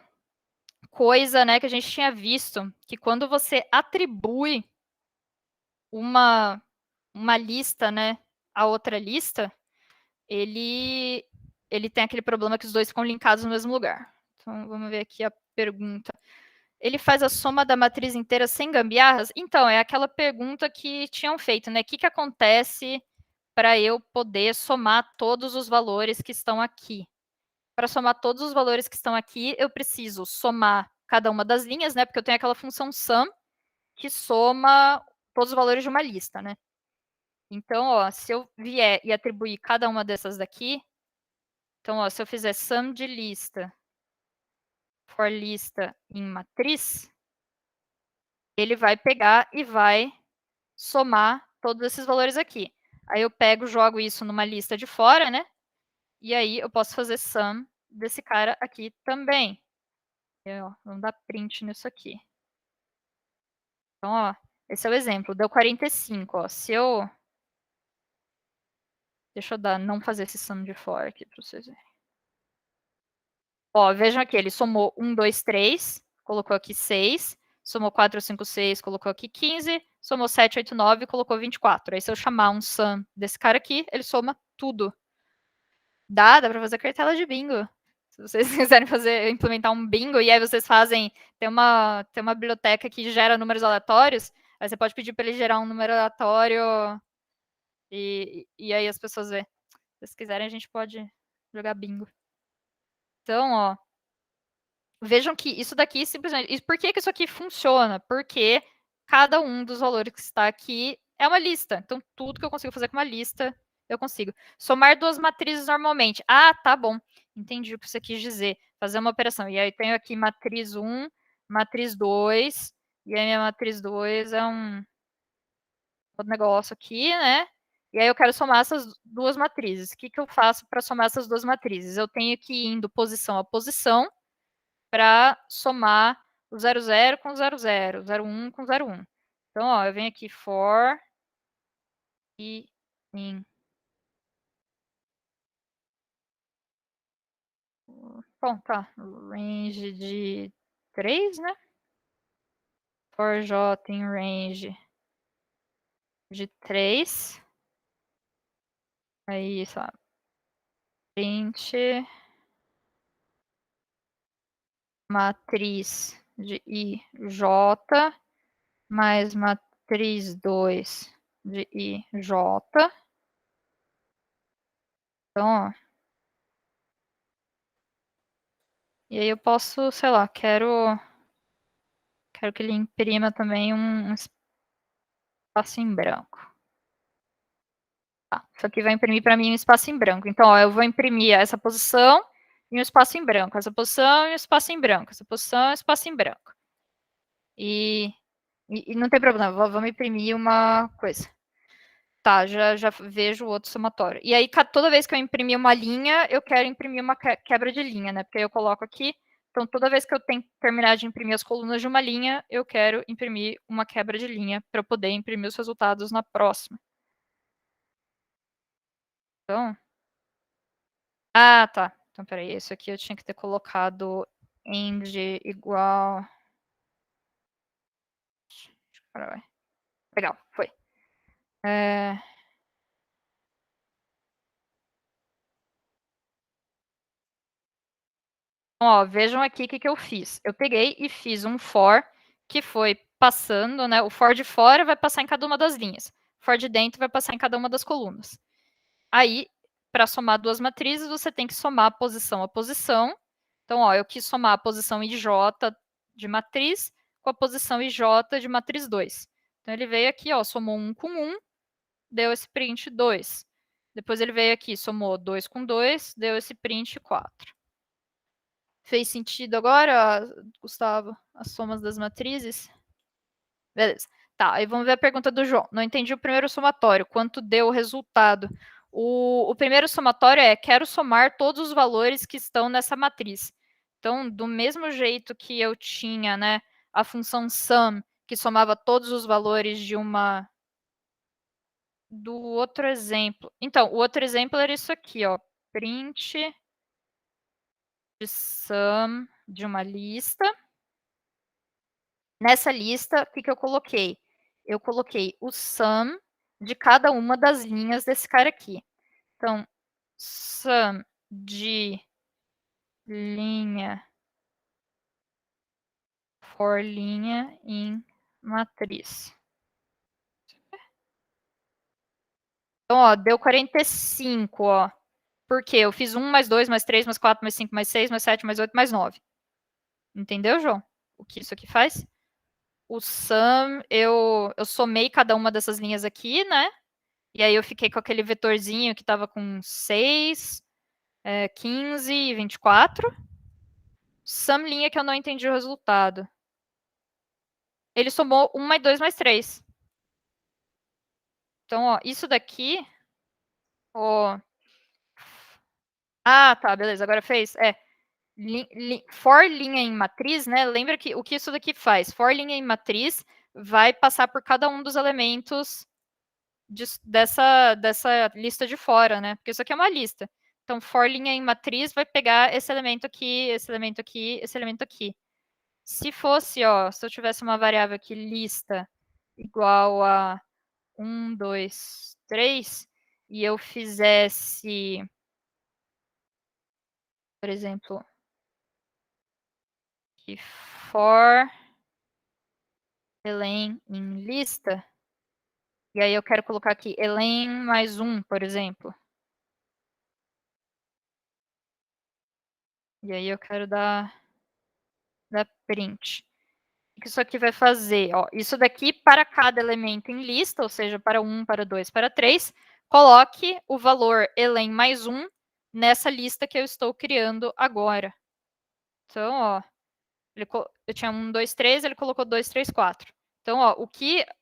B: coisa, né, que a gente tinha visto, que quando você atribui uma lista, né, a outra lista, ele tem aquele problema que os dois ficam linkados no mesmo lugar. Então, vamos ver aqui a pergunta. Ele faz a soma da matriz inteira sem gambiarras? Então, é aquela pergunta que tinham feito, né? O que acontece para eu poder somar todos os valores que estão aqui? Para somar todos os valores que estão aqui, eu preciso somar cada uma das linhas, né? Porque eu tenho aquela função sum que soma todos os valores de uma lista, né? Então, ó, se eu vier e atribuir cada uma dessas daqui, Então, ó, se eu fizer sum de lista, for lista em matriz, ele vai pegar e vai somar todos esses valores aqui. Aí eu pego, jogo isso numa lista de fora, né? E aí eu posso fazer sum desse cara aqui também. Vamos dar print nisso aqui. Então, ó, esse é o exemplo. Deu 45, ó. Se eu... Deixa eu não fazer esse sum de fora aqui para vocês verem. Ó, vejam aqui, ele somou 1, 2, 3, colocou aqui 6, somou 4, 5, 6, colocou aqui 15, somou 7, 8, 9, colocou 24. Aí se eu chamar um sum desse cara aqui, ele soma tudo. Dá para fazer cartela de bingo. Se vocês quiserem implementar um bingo, e aí vocês fazem, tem uma biblioteca que gera números aleatórios, aí você pode pedir para ele gerar um número aleatório, e aí as pessoas vê. Se vocês quiserem, a gente pode jogar bingo. Então, ó, vejam que isso daqui simplesmente... E por que isso aqui funciona? Porque cada um dos valores que está aqui é uma lista. Então, tudo que eu consigo fazer com uma lista, eu consigo. Somar duas matrizes normalmente. Ah, tá bom. Entendi o que você quis dizer. Fazer uma operação. E aí tenho aqui matriz 1, matriz 2. E aí minha matriz 2 é um outro negócio aqui, né? E aí eu quero somar essas duas matrizes. O que eu faço para somar essas duas matrizes? Eu tenho que ir indo posição a posição para somar o 00 com o 00, 01 com o 01. Então, ó, eu venho aqui for e in. Bom, tá. Range de 3, né? For j em range de 3. Aí, sei lá, print matriz de ij mais matriz 2 de ij. Então, ó. E aí eu posso, sei lá, quero que ele imprima também um espaço em branco. Tá, isso aqui vai imprimir para mim um espaço em branco. Então, ó, eu vou imprimir essa posição e um espaço em branco. Essa posição e um espaço em branco. Essa posição e um espaço em branco. E não tem problema, vamos imprimir uma coisa. Tá, já vejo o outro somatório. E aí, toda vez que eu imprimir uma linha, eu quero imprimir uma quebra de linha, né? Porque aí eu coloco aqui. Então, toda vez que eu tenho que terminar de imprimir as colunas de uma linha, eu quero imprimir uma quebra de linha para eu poder imprimir os resultados na próxima. Então... Ah, tá. Então, peraí. Isso aqui eu tinha que ter colocado end igual... Legal, foi. Ó, vejam aqui o que eu fiz. Eu peguei e fiz um for que foi passando, né? O for de fora vai passar em cada uma das linhas. O for de dentro vai passar em cada uma das colunas. Aí, para somar duas matrizes, você tem que somar posição a posição. Então, ó, eu quis somar a posição IJ de matriz com a posição IJ de matriz 2. Então, ele veio aqui, ó, somou 1 com 1, deu esse print 2. Depois ele veio aqui, somou 2 com 2, deu esse print 4. Fez sentido agora, Gustavo, as somas das matrizes? Beleza. Tá, aí vamos ver a pergunta do João. Não entendi o primeiro somatório. Quanto deu o resultado? O primeiro somatório é: quero somar todos os valores que estão nessa matriz. Então, do mesmo jeito que eu tinha, né, a função sum, que somava todos os valores de uma... Do outro exemplo. Então, o outro exemplo era isso aqui, ó. Print de sum de uma lista. Nessa lista, o que eu coloquei? Eu coloquei o sum de cada uma das linhas desse cara aqui. Então, sum de linha for linha em matriz. Então, ó, deu 45, ó. Por quê? Eu fiz 1 mais 2 mais 3 mais 4 mais 5 mais 6 mais 7 mais 8 mais 9. Entendeu, João? O que isso aqui faz? O sum, eu somei cada uma dessas linhas aqui, né? E aí eu fiquei com aquele vetorzinho que estava com 6, 15 e 24. Sum linha que eu não entendi o resultado. Ele somou 1 mais 2 mais 3. Então, ó, isso daqui... Ó... Ah, tá, beleza, agora fez. For linha em matriz, né? Lembra que o que isso daqui faz? For linha em matriz vai passar por cada um dos elementos dessa lista de fora, né? Porque isso aqui é uma lista. Então, for linha em matriz vai pegar esse elemento aqui, esse elemento aqui, esse elemento aqui. Se fosse, ó, se eu tivesse uma variável aqui, lista igual a 1, 2, 3, e eu fizesse, por exemplo, que for elen em lista, e aí eu quero colocar aqui elen mais 1, por exemplo. E aí eu quero dar print. O que isso aqui vai fazer? Ó, isso daqui para cada elemento em lista, ou seja, para 1, para 2, para 3, coloque o valor elen mais 1 nessa lista que eu estou criando agora. Então, ó, eu tinha 1, 2, 3, ele colocou 2, 3, 4. Então, ó,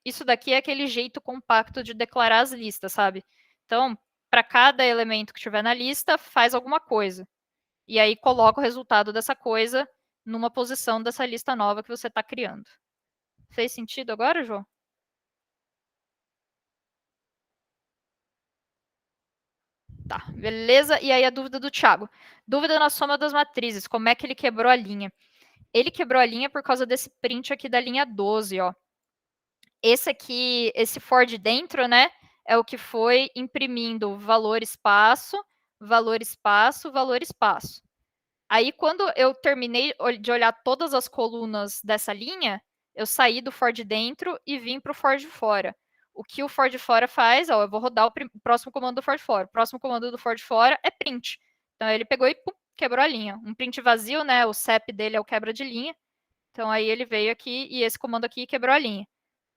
B: isso daqui é aquele jeito compacto de declarar as listas, sabe? Então, para cada elemento que tiver na lista, faz alguma coisa. E aí coloca o resultado dessa coisa numa posição dessa lista nova que você está criando. Fez sentido agora, João? Tá, beleza. E aí a dúvida do Thiago. Dúvida na soma das matrizes. Como é que ele quebrou a linha? Ele quebrou a linha por causa desse print aqui da linha 12, ó. Esse aqui, esse for de dentro, né, é o que foi imprimindo valor espaço, valor espaço, valor espaço. Aí, quando eu terminei de olhar todas as colunas dessa linha, eu saí do for de dentro e vim para o for de fora. O que o for de fora faz, ó, eu vou rodar o próximo comando do for de fora. O próximo comando do for de fora é print. Então, ele pegou e pum, quebrou a linha. Um print vazio, né? O CEP dele é o quebra de linha. Então, aí ele veio aqui e esse comando aqui quebrou a linha.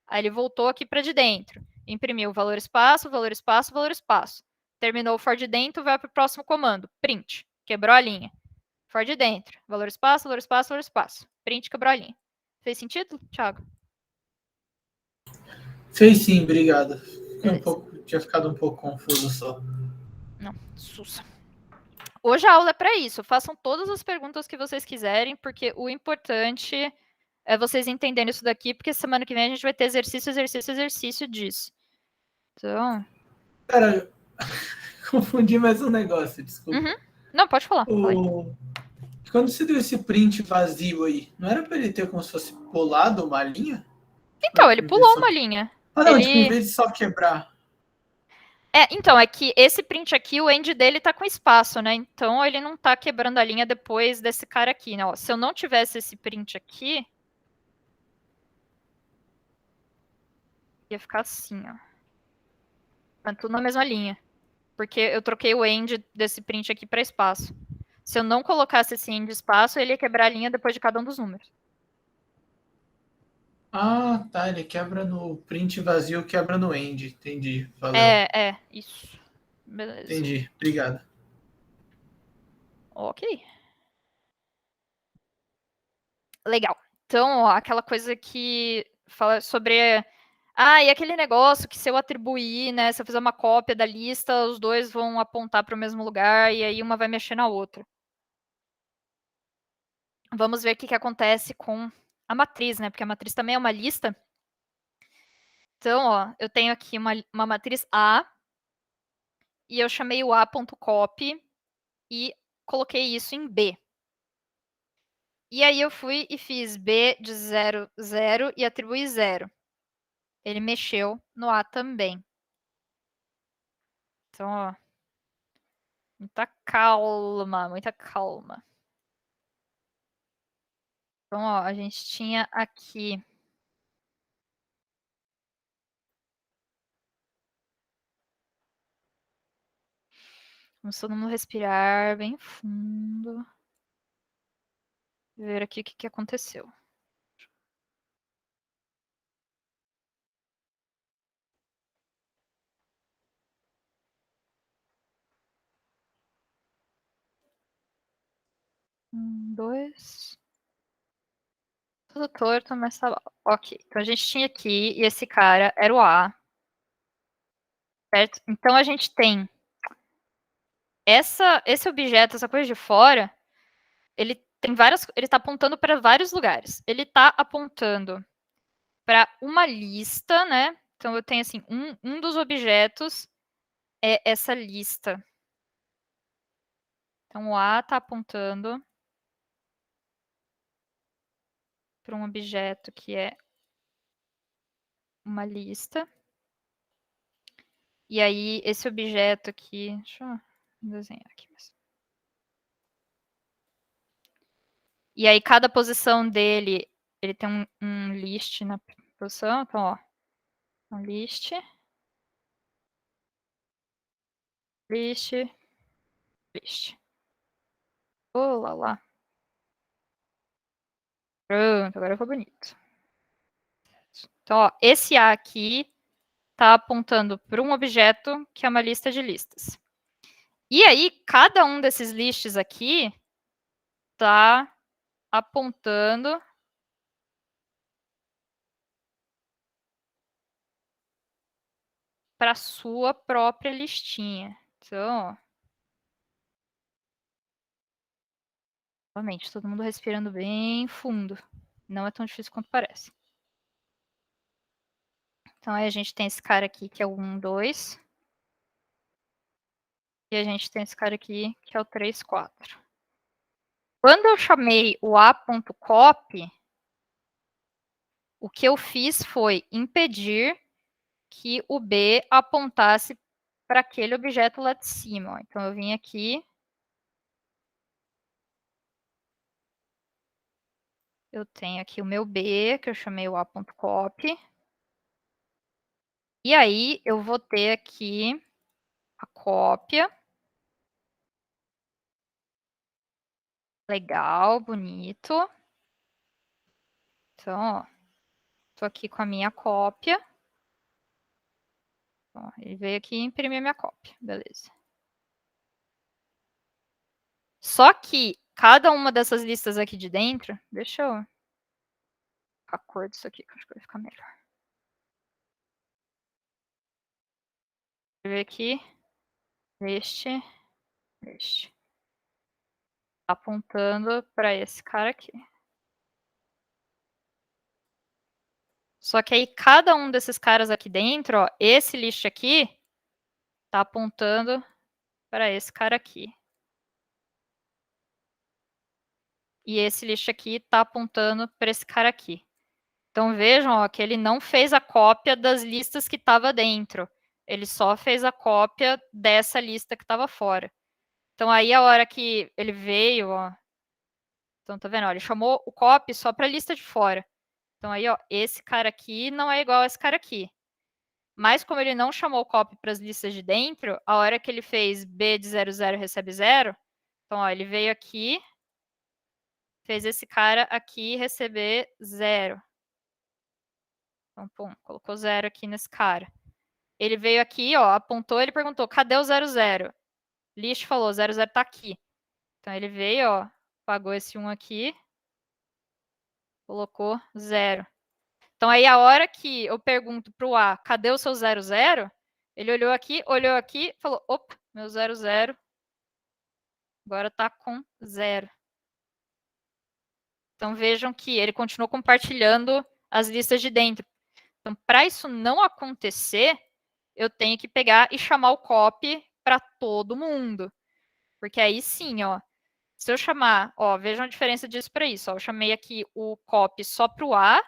B: Aí ele voltou aqui para de dentro. Imprimiu valor espaço, valor espaço, valor espaço. Terminou o for de dentro, vai para o próximo comando. Print. Quebrou a linha. For de dentro. Valor espaço, valor espaço, valor espaço. Print, quebrou a linha. Fez sentido, Thiago?
D: Fez sim, obrigado. Tinha ficado um pouco confuso só.
B: Não, sussa. Hoje a aula é para isso. Façam todas as perguntas que vocês quiserem, porque o importante é vocês entenderem isso daqui, porque semana que vem a gente vai ter exercício, exercício, exercício disso. Então...
D: Cara, confundi mais um negócio, desculpa.
B: Uhum. Não, pode falar.
D: Quando você deu esse print vazio aí, não era para ele ter como se fosse pulado uma linha?
B: Então, ele pulou uma linha.
D: Ah, não, tipo, em vez de só quebrar.
B: Então, é que esse print aqui, o end dele tá com espaço, né? Então, ele não tá quebrando a linha depois desse cara aqui, né? Ó, se eu não tivesse esse print aqui, ia ficar assim, ó. Tá tudo na mesma linha. Porque eu troquei o end desse print aqui para espaço. Se eu não colocasse esse end espaço, ele ia quebrar a linha depois de cada um dos números.
D: Ah, tá. Ele quebra no print vazio, quebra no end. Entendi. Valeu.
B: Isso. Beleza.
D: Entendi. Obrigado.
B: Ok. Legal. Então, ó, aquela coisa que fala sobre... e aquele negócio que se eu atribuir, né, se eu fizer uma cópia da lista, os dois vão apontar para o mesmo lugar e aí uma vai mexer na outra. Vamos ver o que acontece com a matriz, né? Porque a matriz também é uma lista. Então, ó, eu tenho aqui uma matriz A e eu chamei o A.copy e coloquei isso em B. E aí eu fui e fiz B de 0, 0 e atribuí 0. Ele mexeu no A também. Então, ó, muita calma, muita calma. Então, ó, a gente tinha aqui... Vamos todo mundo respirar bem fundo. Ver aqui o que aconteceu. 2. Tudo torto, mas tá bom. Ok, então a gente tinha aqui, e esse cara era o A. Certo? Então a gente tem esse objeto, essa coisa de fora, ele está apontando para vários lugares. Ele está apontando para uma lista, né? Então eu tenho assim, um dos objetos é essa lista. Então o A está apontando para um objeto que é uma lista. E aí esse objeto aqui, deixa eu desenhar aqui. E aí cada posição dele, ele tem um list na posição. Então, ó, um list, list, list. Oh, lá. Pronto, agora ficou bonito. Então, ó, esse A aqui está apontando para um objeto que é uma lista de listas. E aí, cada um desses lists aqui está apontando para a sua própria listinha. Então, ó, novamente, todo mundo respirando bem fundo. Não é tão difícil quanto parece. Então, aí a gente tem esse cara aqui, que é o 1, 2. E a gente tem esse cara aqui, que é o 3, 4. Quando eu chamei o A.copy, o que eu fiz foi impedir que o B apontasse para aquele objeto lá de cima. Ó. Então, eu vim aqui. Eu tenho aqui o meu B, que eu chamei o A.copy. E aí, eu vou ter aqui a cópia. Legal, bonito. Então, ó, tô aqui com a minha cópia. Ó, ele veio aqui e imprimiu a minha cópia. Beleza. Só que cada uma dessas listas aqui de dentro... Deixa eu... a cor disso aqui, que eu acho que vai ficar melhor. Vou ver aqui. Este. Apontando para esse cara aqui. Só que aí cada um desses caras aqui dentro, ó, esse list aqui tá apontando para esse cara aqui. E esse list aqui tá apontando para esse cara aqui. Então vejam, ó, que ele não fez a cópia das listas que estava dentro. Ele só fez a cópia dessa lista que estava fora. Então aí a hora que ele veio, ó, então tá vendo, ó, ele chamou o copy só para a lista de fora. Então aí, ó, esse cara aqui não é igual a esse cara aqui. Mas como ele não chamou o copy para as listas de dentro, a hora que ele fez B de 00 recebe 0, então ó, ele veio aqui, fez esse cara aqui receber 0. Então, pum, colocou 0 aqui nesse cara. Ele veio aqui, ó, apontou, ele perguntou, cadê o 00? List falou, 00 tá aqui. Então ele veio, ó, pagou esse 1 aqui, colocou 0. Então aí a hora que eu pergunto pro A, cadê o seu 00? Ele olhou aqui, falou, opa, meu 00 agora tá com 0. Então vejam que ele continuou compartilhando as listas de dentro. Então, para isso não acontecer, eu tenho que pegar e chamar o copy para todo mundo. Porque aí sim, ó, se eu chamar, ó, vejam a diferença disso para isso. Ó, eu chamei aqui o copy só para o A,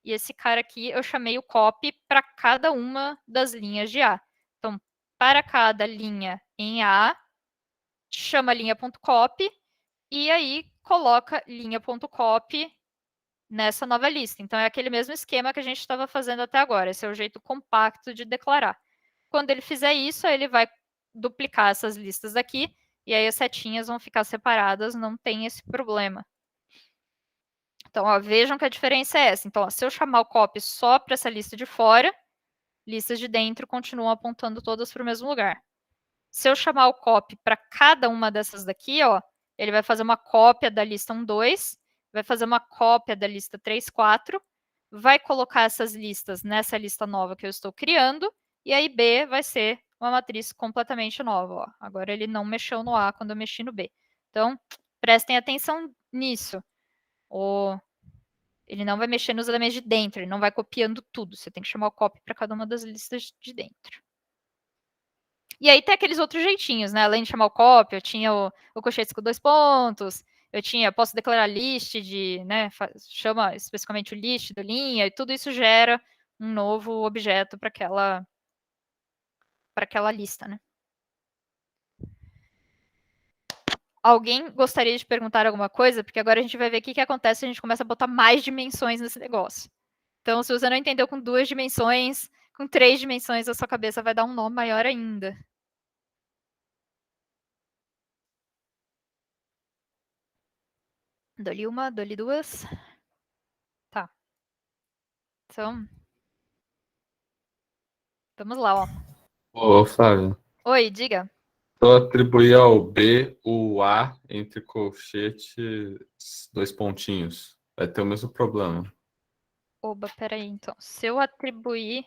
B: e esse cara aqui eu chamei o copy para cada uma das linhas de A. Então, para cada linha em A, chama linha.copy, e aí coloca linha.copy nessa nova lista. Então, é aquele mesmo esquema que a gente estava fazendo até agora. Esse é o jeito compacto de declarar. Quando ele fizer isso, ele vai duplicar essas listas aqui, e aí as setinhas vão ficar separadas, não tem esse problema. Então, ó, vejam que a diferença é essa. Então, ó, se eu chamar o copy só para essa lista de fora, listas de dentro continuam apontando todas para o mesmo lugar. Se eu chamar o copy para cada uma dessas daqui, ó, ele vai fazer uma cópia da lista 1, 2, vai fazer uma cópia da lista 3, 4, vai colocar essas listas nessa lista nova que eu estou criando, e aí B vai ser uma matriz completamente nova. Ó. Agora ele não mexeu no A quando eu mexi no B. Então, prestem atenção nisso. Ele não vai mexer nos elementos de dentro, ele não vai copiando tudo. Você tem que chamar o copy para cada uma das listas de dentro. E aí tem aqueles outros jeitinhos, né? Além de chamar o copy, eu tinha o colchete com 2 pontos, posso declarar list de, né? Chama especificamente o list do linha, e tudo isso gera um novo objeto para aquela lista, né? Alguém gostaria de perguntar alguma coisa? Porque agora a gente vai ver o que acontece se a gente começa a botar mais dimensões nesse negócio. Então, se você não entendeu com 2 dimensões, com 3 dimensões, a sua cabeça vai dar um nó maior ainda. Dou-lhe uma, dou-lhe 2. Tá. Então, vamos lá, ó.
C: Ô, Flávio,
B: Oi, diga.
C: eu atribuir ao B o A entre colchetes 2 pontinhos. Vai ter o mesmo problema.
B: Oba, peraí, então. Se eu atribuir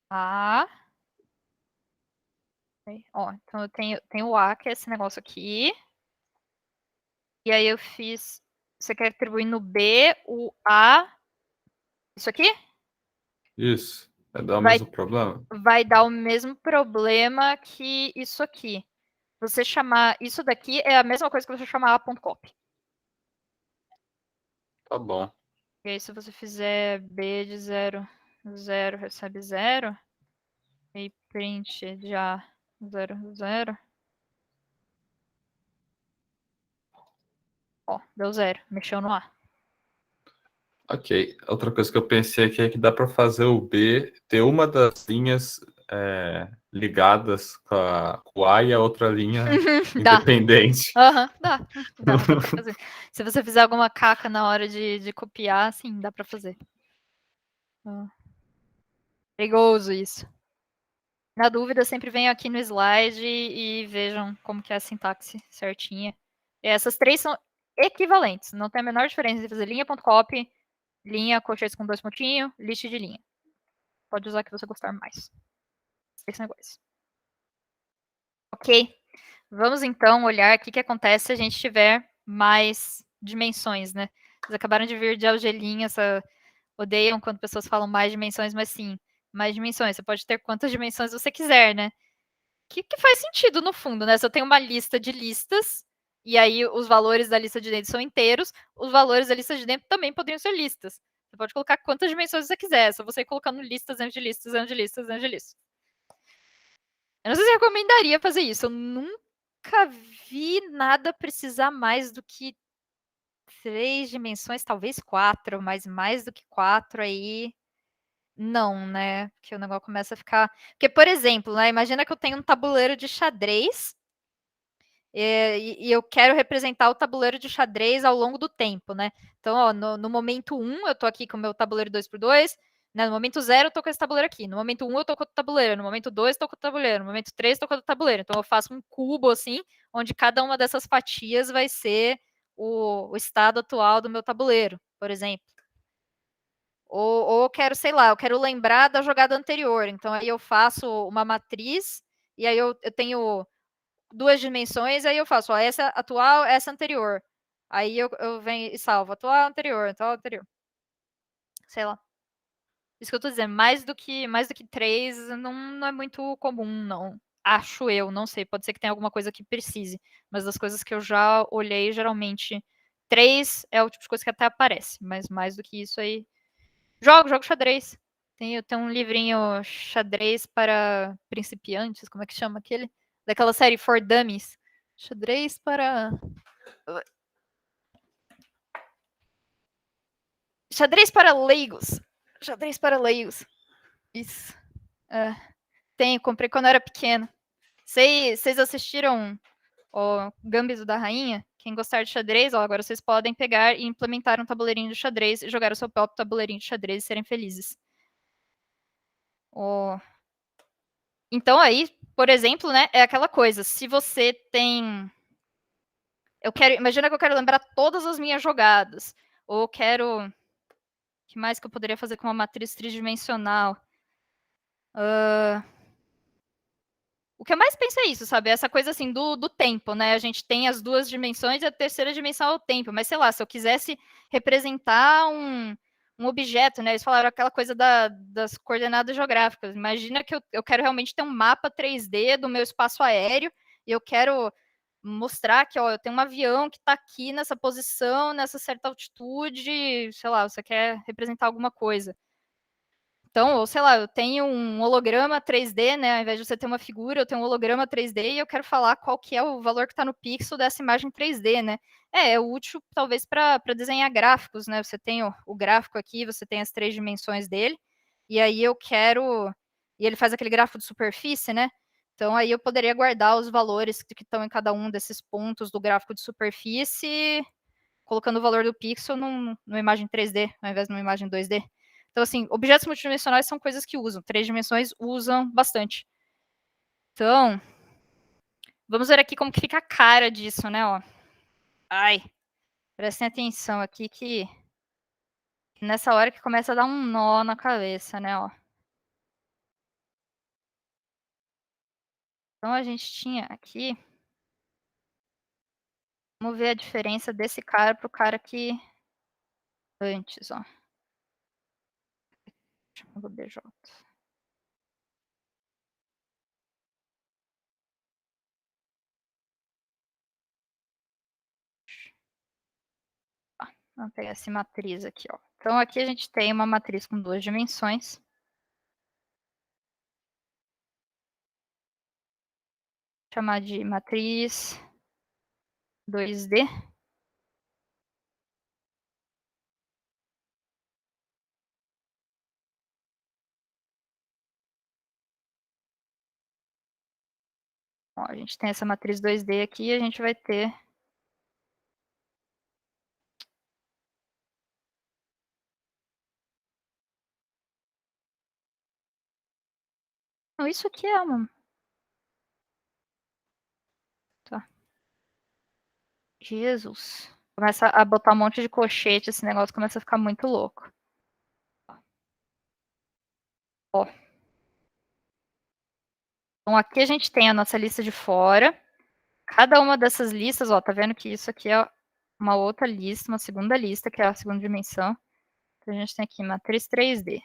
B: A... Ó, então eu tenho o A, que é esse negócio aqui. E aí eu fiz... Você quer atribuir no B o A... Isso aqui?
C: Isso. Vai dar o
B: Vai,
C: mesmo problema?
B: vai dar o mesmo problema que isso aqui. Você chamar... Isso daqui é a mesma coisa que você chamar A.copy.
C: Tá bom.
B: E aí, se você fizer B de 0, 0, recebe 0. E print de A, 0, 0. Ó, deu 0. Mexeu no A.
C: Ok. Outra coisa que eu pensei aqui é que dá para fazer o B ter uma das linhas ligadas com o A e a outra linha
B: Dá.
C: independente.
B: Aham, dá. Dá pra fazer. Se você fizer alguma caca na hora de copiar, sim, dá pra fazer. Perigoso isso. Na dúvida, sempre venham aqui no slide e vejam como que é a sintaxe certinha. E essas 3 são equivalentes. Não tem a menor diferença entre fazer linha.copy, linha, colchetes com 2 pontinhos, list de linha. Pode usar que você gostar mais. Esse negócio. Ok. Vamos então olhar o que acontece se a gente tiver mais dimensões, né? Vocês acabaram de vir de Algelinha, odeiam quando pessoas falam mais dimensões, mas sim, mais dimensões. Você pode ter quantas dimensões você quiser, né? Que faz sentido no fundo, né? Se eu tenho uma lista de listas, e aí os valores da lista de dentro são inteiros, os valores da lista de dentro também poderiam ser listas. Você pode colocar quantas dimensões você quiser, é só você ir colocando listas dentro de listas, dentro de listas, dentro de listas. Eu não sei se eu recomendaria fazer isso. Eu nunca vi nada precisar mais do que 3 dimensões, talvez 4, mas mais do que 4 aí, não, né? Porque o negócio começa a ficar... Porque, por exemplo, né, imagina que eu tenho um tabuleiro de xadrez e eu quero representar o tabuleiro de xadrez ao longo do tempo, né? Então, ó, no momento 1, eu tô aqui com o meu tabuleiro 2x2, né? No momento 0, eu tô com esse tabuleiro aqui. No momento 1, eu tô com o tabuleiro. No momento 2, eu tô com o tabuleiro. No momento 3, eu tô com o tabuleiro. Então, eu faço um cubo, assim, onde cada uma dessas fatias vai ser o estado atual do meu tabuleiro, por exemplo. Ou eu quero, sei lá, eu quero lembrar da jogada anterior. Então, aí eu faço uma matriz, e aí eu tenho 2 dimensões, aí eu faço, ó, essa atual, essa anterior. Aí eu venho e salvo atual, anterior. Sei lá. Isso que eu tô dizendo, mais do que 3 não é muito comum, não. Acho eu, não sei. Pode ser que tenha alguma coisa que precise. Mas das coisas que eu já olhei, geralmente 3 é o tipo de coisa que até aparece. Mas mais do que isso aí. Jogo xadrez. Tem um livrinho xadrez para principiantes, como é que chama aquele? Daquela série For Dummies. Xadrez para... Xadrez para leigos. Xadrez para leigos. Isso. Comprei quando eu era pequeno. Vocês assistiram o Gambito da Rainha? Quem gostar de xadrez, ó, agora vocês podem pegar e implementar um tabuleirinho de xadrez e jogar o seu próprio tabuleirinho de xadrez e serem felizes. Então aí, por exemplo, né, é aquela coisa, se você tem... Imagina que eu quero lembrar todas as minhas jogadas, ou quero... O que mais que eu poderia fazer com uma matriz tridimensional? O que eu mais penso é isso, sabe? Essa coisa assim do tempo, né? A gente tem as duas dimensões e a terceira dimensão é o tempo. Mas sei lá, se eu quisesse representar um objeto, né? Eles falaram aquela coisa das coordenadas geográficas. Imagina que eu quero realmente ter um mapa 3D do meu espaço aéreo e eu quero mostrar que, ó, eu tenho um avião que está aqui nessa posição, nessa certa altitude, sei lá, você quer representar alguma coisa. Então, ou sei lá, eu tenho um holograma 3D, né? Ao invés de você ter uma figura, eu tenho um holograma 3D e eu quero falar qual que é o valor que está no pixel dessa imagem 3D, né? É útil, talvez, para desenhar gráficos, né? Você tem o gráfico aqui, você tem as 3 dimensões dele, e aí eu quero... E ele faz aquele gráfico de superfície, né? Então, aí eu poderia guardar os valores que estão em cada um desses pontos do gráfico de superfície, colocando o valor do pixel numa imagem 3D, ao invés de numa imagem 2D. Então, assim, objetos multidimensionais são coisas que usam. 3 dimensões usam bastante. Então, vamos ver aqui como que fica a cara disso, né? Ó. Ai, prestem atenção aqui que nessa hora que começa a dar um nó na cabeça, né? Ó. Então, a gente tinha aqui... Vamos ver a diferença desse cara para o cara aqui antes, ó. Chamado BJ. Vamos pegar essa matriz aqui, ó. Então, aqui a gente tem uma matriz com 2 dimensões. Vou chamar de matriz 2D. Ó, a gente tem essa matriz 2D aqui e a gente vai ter... Não, isso aqui é uma... Tá. Jesus. Começa a botar um monte de colchete, esse negócio começa a ficar muito louco. Ó. Então, aqui a gente tem a nossa lista de fora. Cada uma dessas listas, ó, tá vendo que isso aqui é uma outra lista, uma segunda lista, que é a segunda dimensão. Então, a gente tem aqui matriz 3D.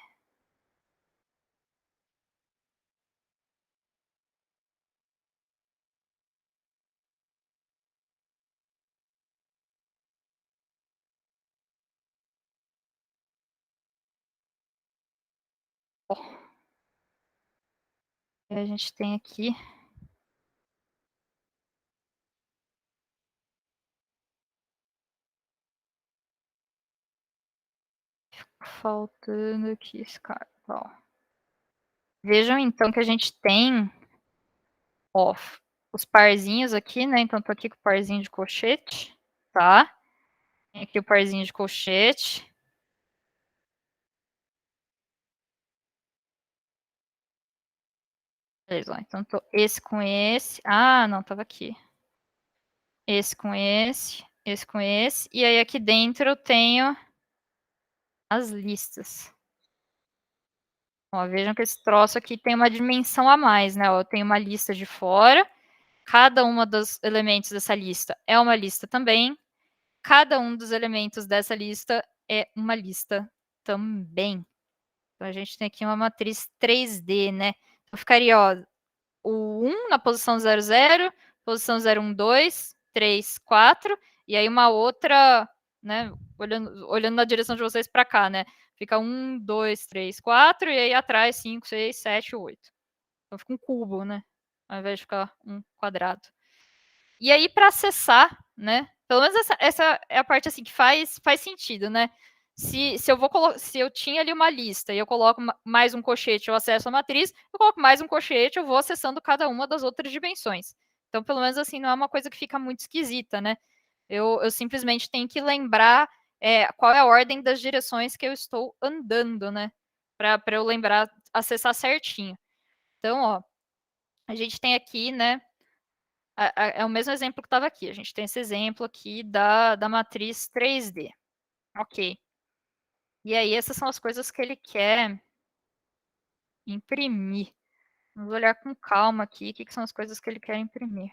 B: Ó. E a gente tem aqui... Faltando aqui esse cara. Ó. Vejam, então, que a gente tem... Ó, os parzinhos aqui, né? Então, tô aqui com o parzinho de colchete, tá? Tem aqui o parzinho de colchete. Beleza, ó, então tô esse com esse. Ah, não, tava aqui. Esse com esse com esse. E aí aqui dentro eu tenho as listas. Ó, vejam que esse troço aqui tem uma dimensão a mais, né? Ó, eu tenho uma lista de fora. Cada uma dos elementos dessa lista é uma lista também. Cada um dos elementos dessa lista é uma lista também. Então, a gente tem aqui uma matriz 3D, né? Então, ficaria, ó, o 1 na posição 00, posição 0, 1, 2, 3, 4, e aí uma outra, né, olhando na direção de vocês para cá, né? Fica 1, 2, 3, 4, e aí atrás 5, 6, 7, 8. Então fica um cubo, né? Ao invés de ficar um quadrado. E aí, para acessar, né? Pelo menos essa é a parte assim que faz sentido, né? Se eu tinha ali uma lista e eu coloco mais um colchete, eu acesso a matriz, eu coloco mais um colchete, eu vou acessando cada uma das outras dimensões. Então, pelo menos assim, não é uma coisa que fica muito esquisita, né? Eu simplesmente tenho que lembrar qual é a ordem das direções que eu estou andando, né? Para eu lembrar, acessar certinho. Então, ó, a gente tem aqui, né, é o mesmo exemplo que estava aqui. A gente tem esse exemplo aqui da matriz 3D. Ok. E aí, essas são as coisas que ele quer imprimir. Vamos olhar com calma aqui o que são as coisas que ele quer imprimir.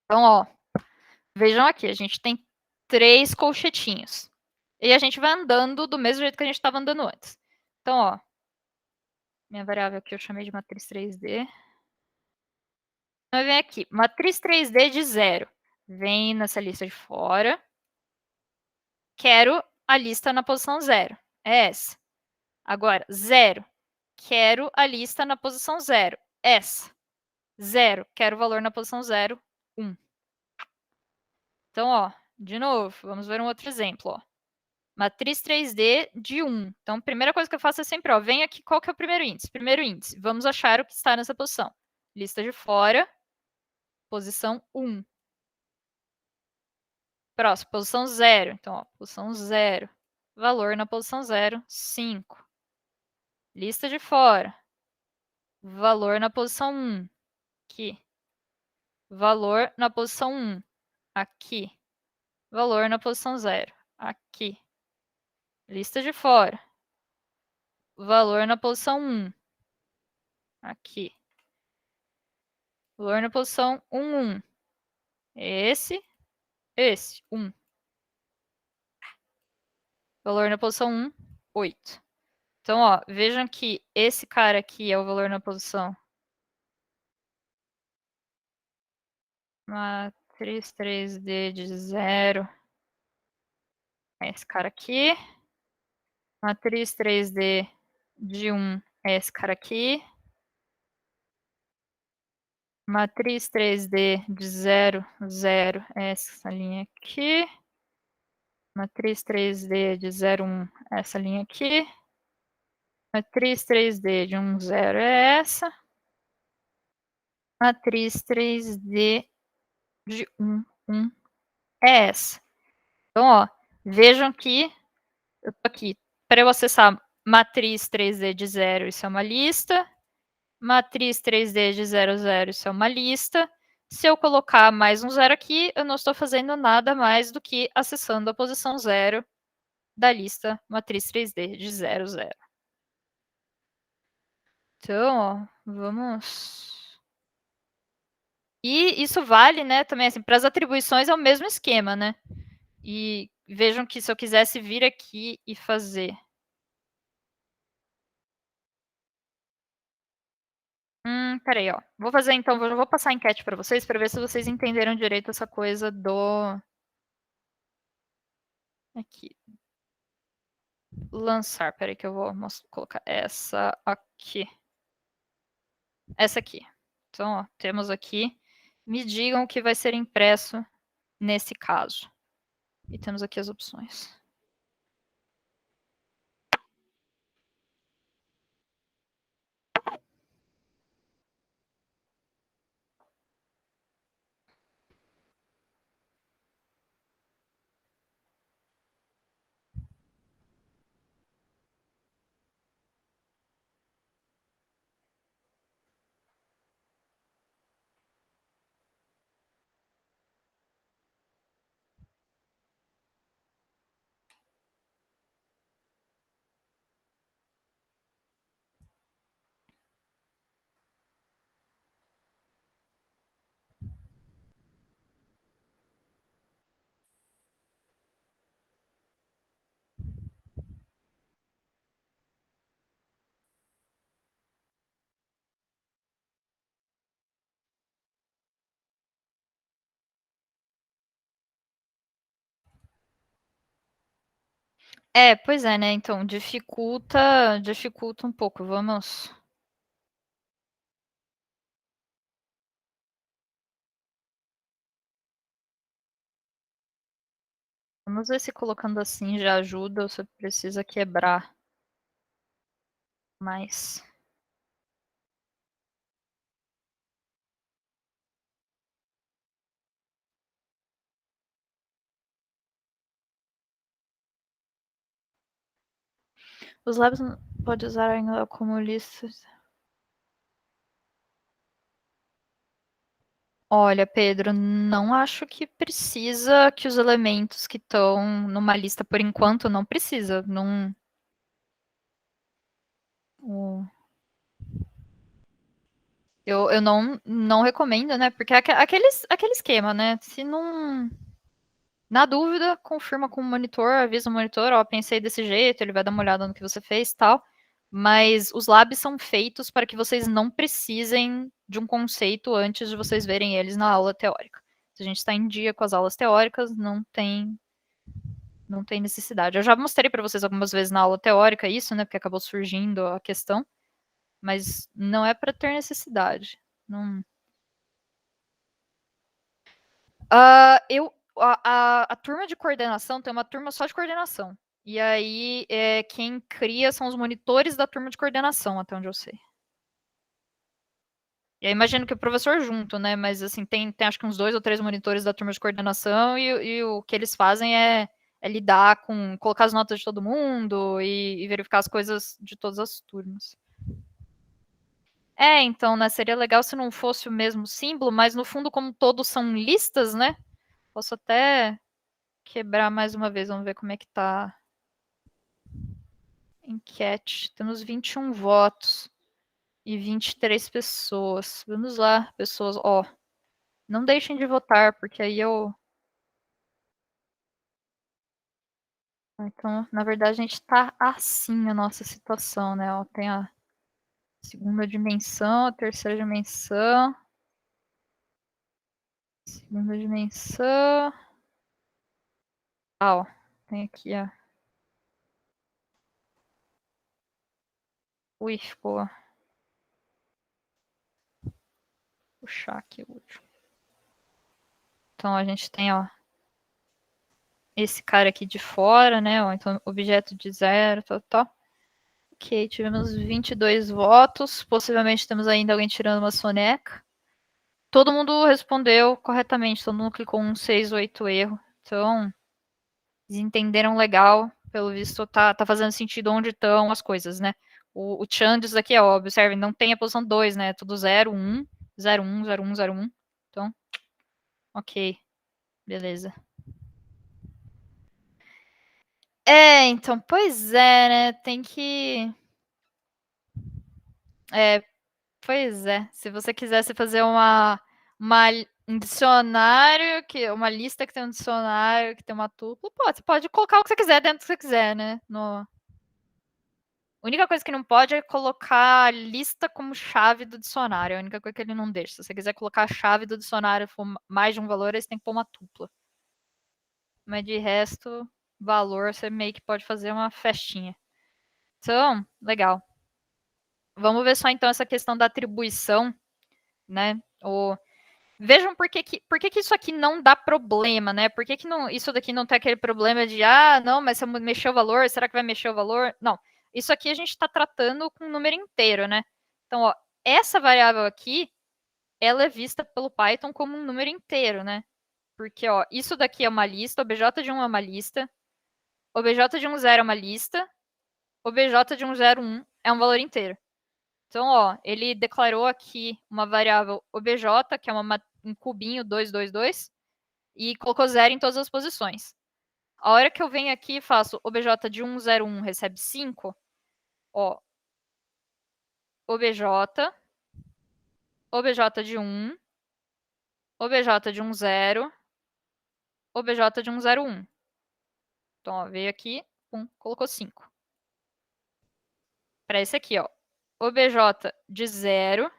B: Então, ó, vejam aqui, a gente tem 3 colchetinhos. E a gente vai andando do mesmo jeito que a gente estava andando antes. Então, ó, minha variável aqui eu chamei de matriz 3D. Então, vem aqui, matriz 3D de 0. Vem nessa lista de fora. Quero a lista na posição 0. É essa. Agora, 0. Quero a lista na posição 0. Essa. 0. Quero o valor na posição 0. 1. Então, ó, de novo, vamos ver um outro exemplo. Ó. Matriz 3D de 1. Então, a primeira coisa que eu faço é sempre, ó, vem aqui, qual que é o primeiro índice? Primeiro índice. Vamos achar o que está nessa posição. Lista de fora, posição 1. Próximo, posição 0. Então, ó, posição 0. Valor na posição 0, 5. Lista de fora. Valor na posição 1. Aqui. Valor na posição 1. Aqui. Valor na posição 0. Aqui. Lista de fora. Valor na posição 1. Aqui. Valor na posição 1, 1. Esse. 1. Valor na posição 1, 8. Então, ó, vejam que esse cara aqui é o valor na posição. Matriz 3D de 0. É esse cara aqui. Matriz 3D de 1 é esse cara aqui. Matriz 3D de 0, 0 é essa linha aqui. Matriz 3D de 0, 1 é essa linha aqui. Matriz 3D de 1, 0 é essa. Matriz 3D de 1, 1 é essa. Então, ó, vejam que eu tô aqui. Para eu acessar matriz 3D de 0, isso é uma lista. Matriz 3D de 0, 0, isso é uma lista. Se eu colocar mais um 0 aqui, eu não estou fazendo nada mais do que acessando a posição 0 da lista matriz 3D de 0, 0. Então, ó, vamos... E isso vale, né, também, assim, para as atribuições é o mesmo esquema, né? E vejam que se eu quisesse vir aqui e fazer... Peraí, ó. Vou fazer, então, vou passar a enquete para vocês, para ver se vocês entenderam direito essa coisa do... Aqui. Lançar, peraí que eu vou colocar essa aqui. Essa aqui. Então, ó, temos aqui. Me digam o que vai ser impresso nesse caso. E temos aqui as opções. Pois é, né? Então, dificulta um pouco. Vamos ver se colocando assim já ajuda ou se precisa quebrar mais. Os labs pode usar ainda como listas. Olha, Pedro, não acho que precisa que os elementos que estão numa lista por enquanto não precisa. Não. Eu não recomendo, né? Porque aquele esquema, né? Se não. Na dúvida, confirma com o monitor, avisa o monitor, ó, pensei desse jeito, ele vai dar uma olhada no que você fez e tal. Mas os labs são feitos para que vocês não precisem de um conceito antes de vocês verem eles na aula teórica. Se a gente está em dia com as aulas teóricas, não tem necessidade. Eu já mostrei para vocês algumas vezes na aula teórica isso, né? Porque acabou surgindo a questão. Mas não é para ter necessidade. Não. A turma de coordenação tem uma turma só de coordenação. E aí, quem cria são os monitores da turma de coordenação, até onde eu sei. E aí, imagino que o professor junto, né? Mas, assim, tem acho que uns 2 ou 3 monitores da turma de coordenação e o que eles fazem é lidar com... colocar as notas de todo mundo e verificar as coisas de todas as turmas. Então, né? Seria legal se não fosse o mesmo símbolo, mas no fundo, como todos são listas, né? Posso até quebrar mais uma vez, vamos ver como é que tá. Enquete, temos 21 votos e 23 pessoas. Vamos lá, pessoas, ó. Não deixem de votar, porque aí eu... Então, na verdade, a gente tá assim a nossa situação, né? Ó, tem a segunda dimensão, a terceira dimensão. Segunda dimensão. Ó, tem aqui, ó. Ui, ficou. Vou puxar aqui o último. Então, a gente tem, ó, esse cara aqui de fora, né? Ó, então, objeto de 0, tal. Ok, tivemos 22 votos. Possivelmente temos ainda alguém tirando uma soneca. Todo mundo respondeu corretamente. Todo mundo clicou 1, 6, 8 erro. Então, eles entenderam legal. Pelo visto, tá fazendo sentido onde estão as coisas, né? O Chandes aqui é óbvio. Observem, não tem a posição 2, né? Tudo 0, 1, 0, 1, 0, 1, 0, 1. Então, ok. Beleza. Então, pois é, né? Tem que... Pois é. Se você quisesse fazer um dicionário, uma lista que tem um dicionário, que tem uma tupla, você pode colocar o que você quiser dentro do que você quiser, né? A única coisa que não pode é colocar a lista como chave do dicionário. É a única coisa que ele não deixa. Se você quiser colocar a chave do dicionário for mais de um valor, aí você tem que pôr uma tupla. Mas de resto, valor, você meio que pode fazer uma festinha. Então, legal. Vamos ver só então essa questão da atribuição, né? Vejam por que isso aqui não dá problema, né? Por que não, isso daqui não tem aquele problema de, não, mas se eu mexer o valor, será que vai mexer o valor? Não. Isso aqui a gente está tratando com um número inteiro, né? Então, ó, essa variável aqui, ela é vista pelo Python como um número inteiro, né? Porque, ó, isso daqui é uma lista, obj de 1 é uma lista, obj de 1, 0 é uma lista, obj de 1, 0, 1 é um valor inteiro. Então, ó, ele declarou aqui uma variável obj, que é um cubinho 222, e colocou 0 em todas as posições. A hora que eu venho aqui e faço obj de 101 recebe 5, ó, obj de 1, obj de 10, obj de 101. Então, ó, veio aqui, pum, colocou 5. Para esse aqui, ó, obj de 0,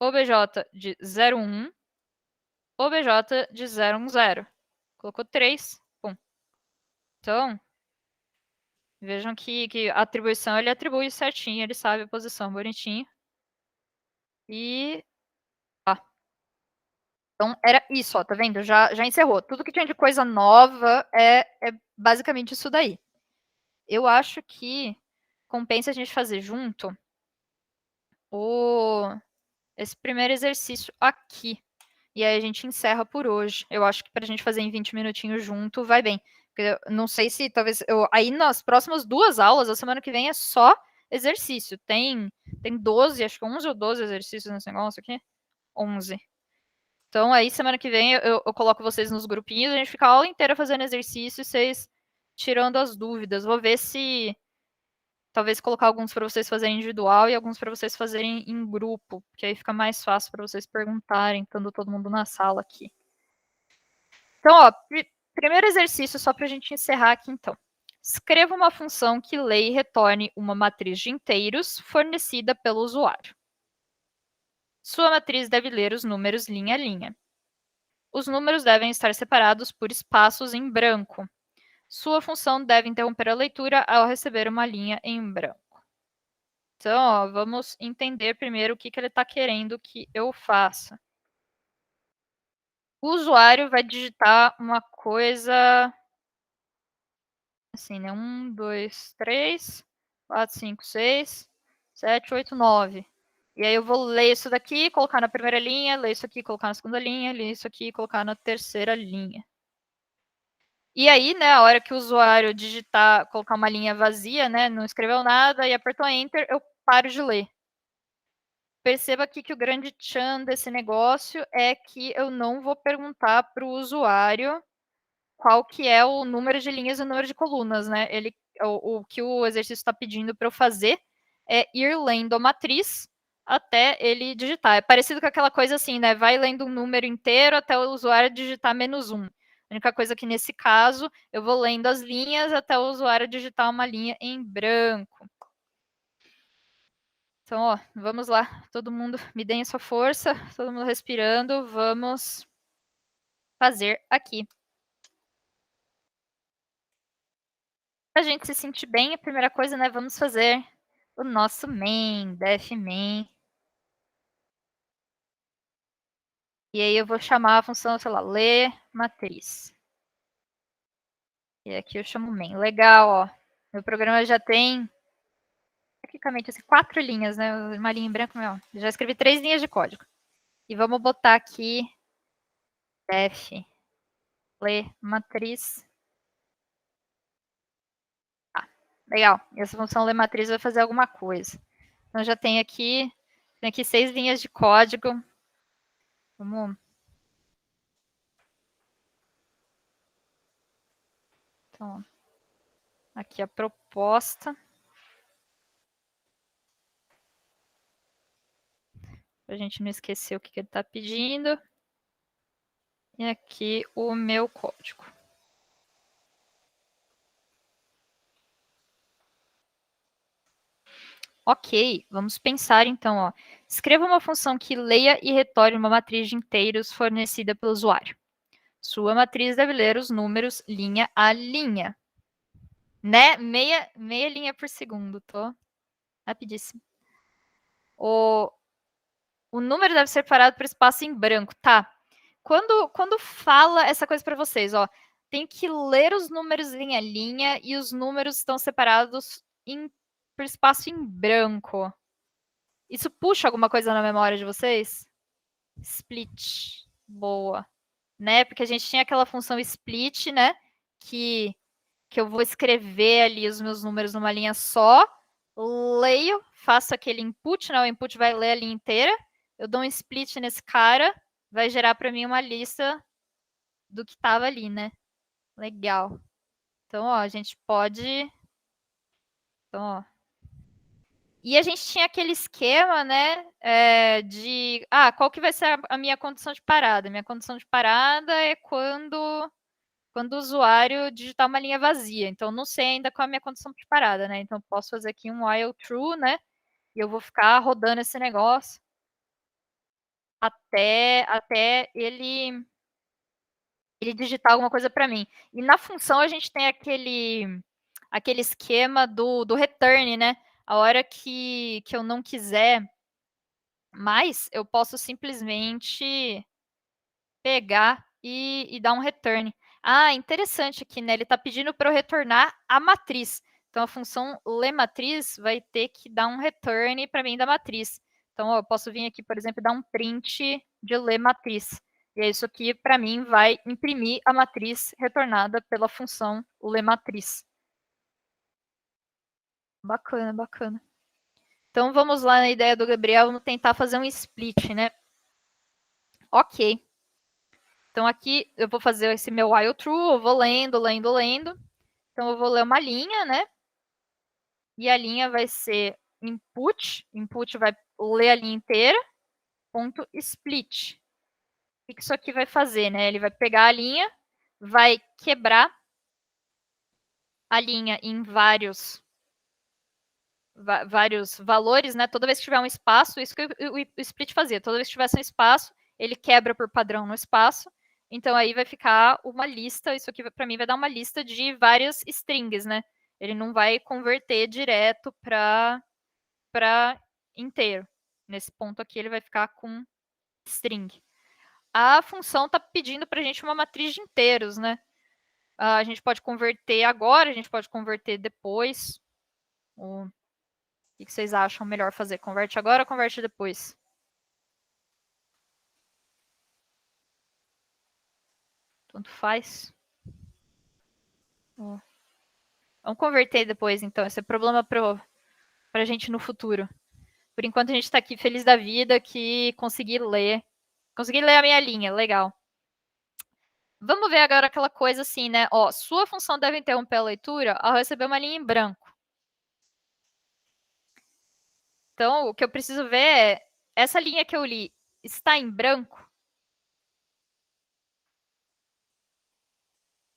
B: obj de 01, obj de 010. Colocou 3, pum. Então, vejam que a atribuição ele atribui certinho, ele sabe a posição bonitinho. E então, era isso, ó, tá vendo? Já encerrou. Tudo que tinha de coisa nova é basicamente isso daí. Eu acho que compensa a gente fazer junto esse primeiro exercício aqui. E aí a gente encerra por hoje. Eu acho que pra gente fazer em 20 minutinhos junto vai bem. Porque eu não sei se talvez... aí nas próximas 2 aulas, a semana que vem é só exercício. Tem 12, acho que 11 ou 12 exercícios nesse negócio aqui. 11. Então aí semana que vem eu coloco vocês nos grupinhos, a gente fica a aula inteira fazendo exercício e vocês tirando as dúvidas. Vou ver se talvez colocar alguns para vocês fazerem individual e alguns para vocês fazerem em grupo, porque aí fica mais fácil para vocês perguntarem, estando todo mundo na sala aqui. Então, ó, primeiro exercício, só para a gente encerrar aqui, então. Escreva uma função que lê e retorne uma matriz de inteiros fornecida pelo usuário. Sua matriz deve ler os números linha a linha. Os números devem estar separados por espaços em branco. Sua função deve interromper a leitura ao receber uma linha em branco. Então, ó, vamos entender primeiro o que ele está querendo que eu faça. O usuário vai digitar uma coisa assim, né? 1, 2, 3, 4, 5, 6, 7, 8, 9. E aí eu vou ler isso daqui, colocar na primeira linha, ler isso aqui, colocar na segunda linha, ler isso aqui, colocar na terceira linha. E aí, né, a hora que o usuário digitar, colocar uma linha vazia, né, não escreveu nada e apertou Enter, eu paro de ler. Perceba aqui que o grande tchan desse negócio é que eu não vou perguntar para o usuário qual que é o número de linhas e o número de colunas, né? O que o exercício está pedindo para eu fazer é ir lendo a matriz até ele digitar. É parecido com aquela coisa assim, né? Vai lendo um número inteiro até o usuário digitar -1. A única coisa que nesse caso, eu vou lendo as linhas até o usuário digitar uma linha em branco. Então, ó, vamos lá. Todo mundo me deem a sua força, todo mundo respirando. Vamos fazer aqui. Pra gente se sentir bem, a primeira coisa, né, vamos fazer o nosso main, def main. E aí eu vou chamar a função, sei lá, ler matriz. E aqui eu chamo main. Legal, ó. Meu programa já tem, tecnicamente, assim, 4 linhas, né? Uma linha em branco, meu. Já escrevi 3 linhas de código. E vamos botar aqui def ler matriz. Legal. E essa função ler matriz vai fazer alguma coisa. Então já tem aqui 6 linhas de código. Vamos. Então, aqui a proposta. Para a gente não esquecer o que ele está pedindo. E aqui o meu código. Ok, vamos pensar então. Ó. Escreva uma função que leia e retorne uma matriz de inteiros fornecida pelo usuário. Sua matriz deve ler os números linha a linha. Né? Meia linha por segundo, tô rapidíssimo. O número deve ser separado por espaço em branco, tá? Quando fala essa coisa para vocês, ó, tem que ler os números linha a linha e os números estão separados por espaço em branco. Isso puxa alguma coisa na memória de vocês? Split. Boa. Né? Porque a gente tinha aquela função split, né? Que eu vou escrever ali os meus números numa linha só, leio, faço aquele input, né? O input vai ler a linha inteira, eu dou um split nesse cara, vai gerar para mim uma lista do que estava ali, né? Legal. Então, ó, a gente pode... Então, ó. E a gente tinha aquele esquema, né, de... qual que vai ser a minha condição de parada? Minha condição de parada é quando o usuário digitar uma linha vazia. Então, não sei ainda qual é a minha condição de parada, né? Então, posso fazer aqui um while true, né? E eu vou ficar rodando esse negócio até ele digitar alguma coisa para mim. E na função a gente tem aquele esquema do return, né? A hora que eu não quiser mais, eu posso simplesmente pegar e dar um return. Interessante aqui, né? Ele está pedindo para eu retornar a matriz. Então, a função lerMatriz vai ter que dar um return para mim da matriz. Então, ó, eu posso vir aqui, por exemplo, e dar um print de lerMatriz. E isso aqui, para mim, vai imprimir a matriz retornada pela função lematriz. Bacana, bacana. Então, vamos lá na ideia do Gabriel, vamos tentar fazer um split, né? Ok. Então, aqui eu vou fazer esse meu while true, eu vou lendo, lendo, lendo. Então, eu vou ler uma linha, né? E a linha vai ser input. Input vai ler a linha inteira. Ponto split. O que isso aqui vai fazer, né? Ele vai pegar a linha, vai quebrar a linha em vários valores, né? Toda vez que tiver um espaço, isso que o split fazia. Toda vez que tivesse um espaço, ele quebra por padrão no espaço. Então aí vai ficar uma lista. Isso aqui para mim vai dar uma lista de várias strings, né? Ele não vai converter direto para inteiro. Nesse ponto aqui ele vai ficar com string. A função está pedindo para a gente uma matriz de inteiros, né? A gente pode converter agora, a gente pode converter depois. O que vocês acham melhor fazer? Converte agora ou converte depois? Tanto faz. Vamos converter depois, então. Esse é problema para a gente no futuro. Por enquanto, a gente está aqui feliz da vida que consegui ler. Consegui ler a minha linha, legal. Vamos ver agora aquela coisa assim, né? Ó, sua função deve interromper a leitura ao receber uma linha em branco. Então, o que eu preciso ver é, essa linha que eu li está em branco?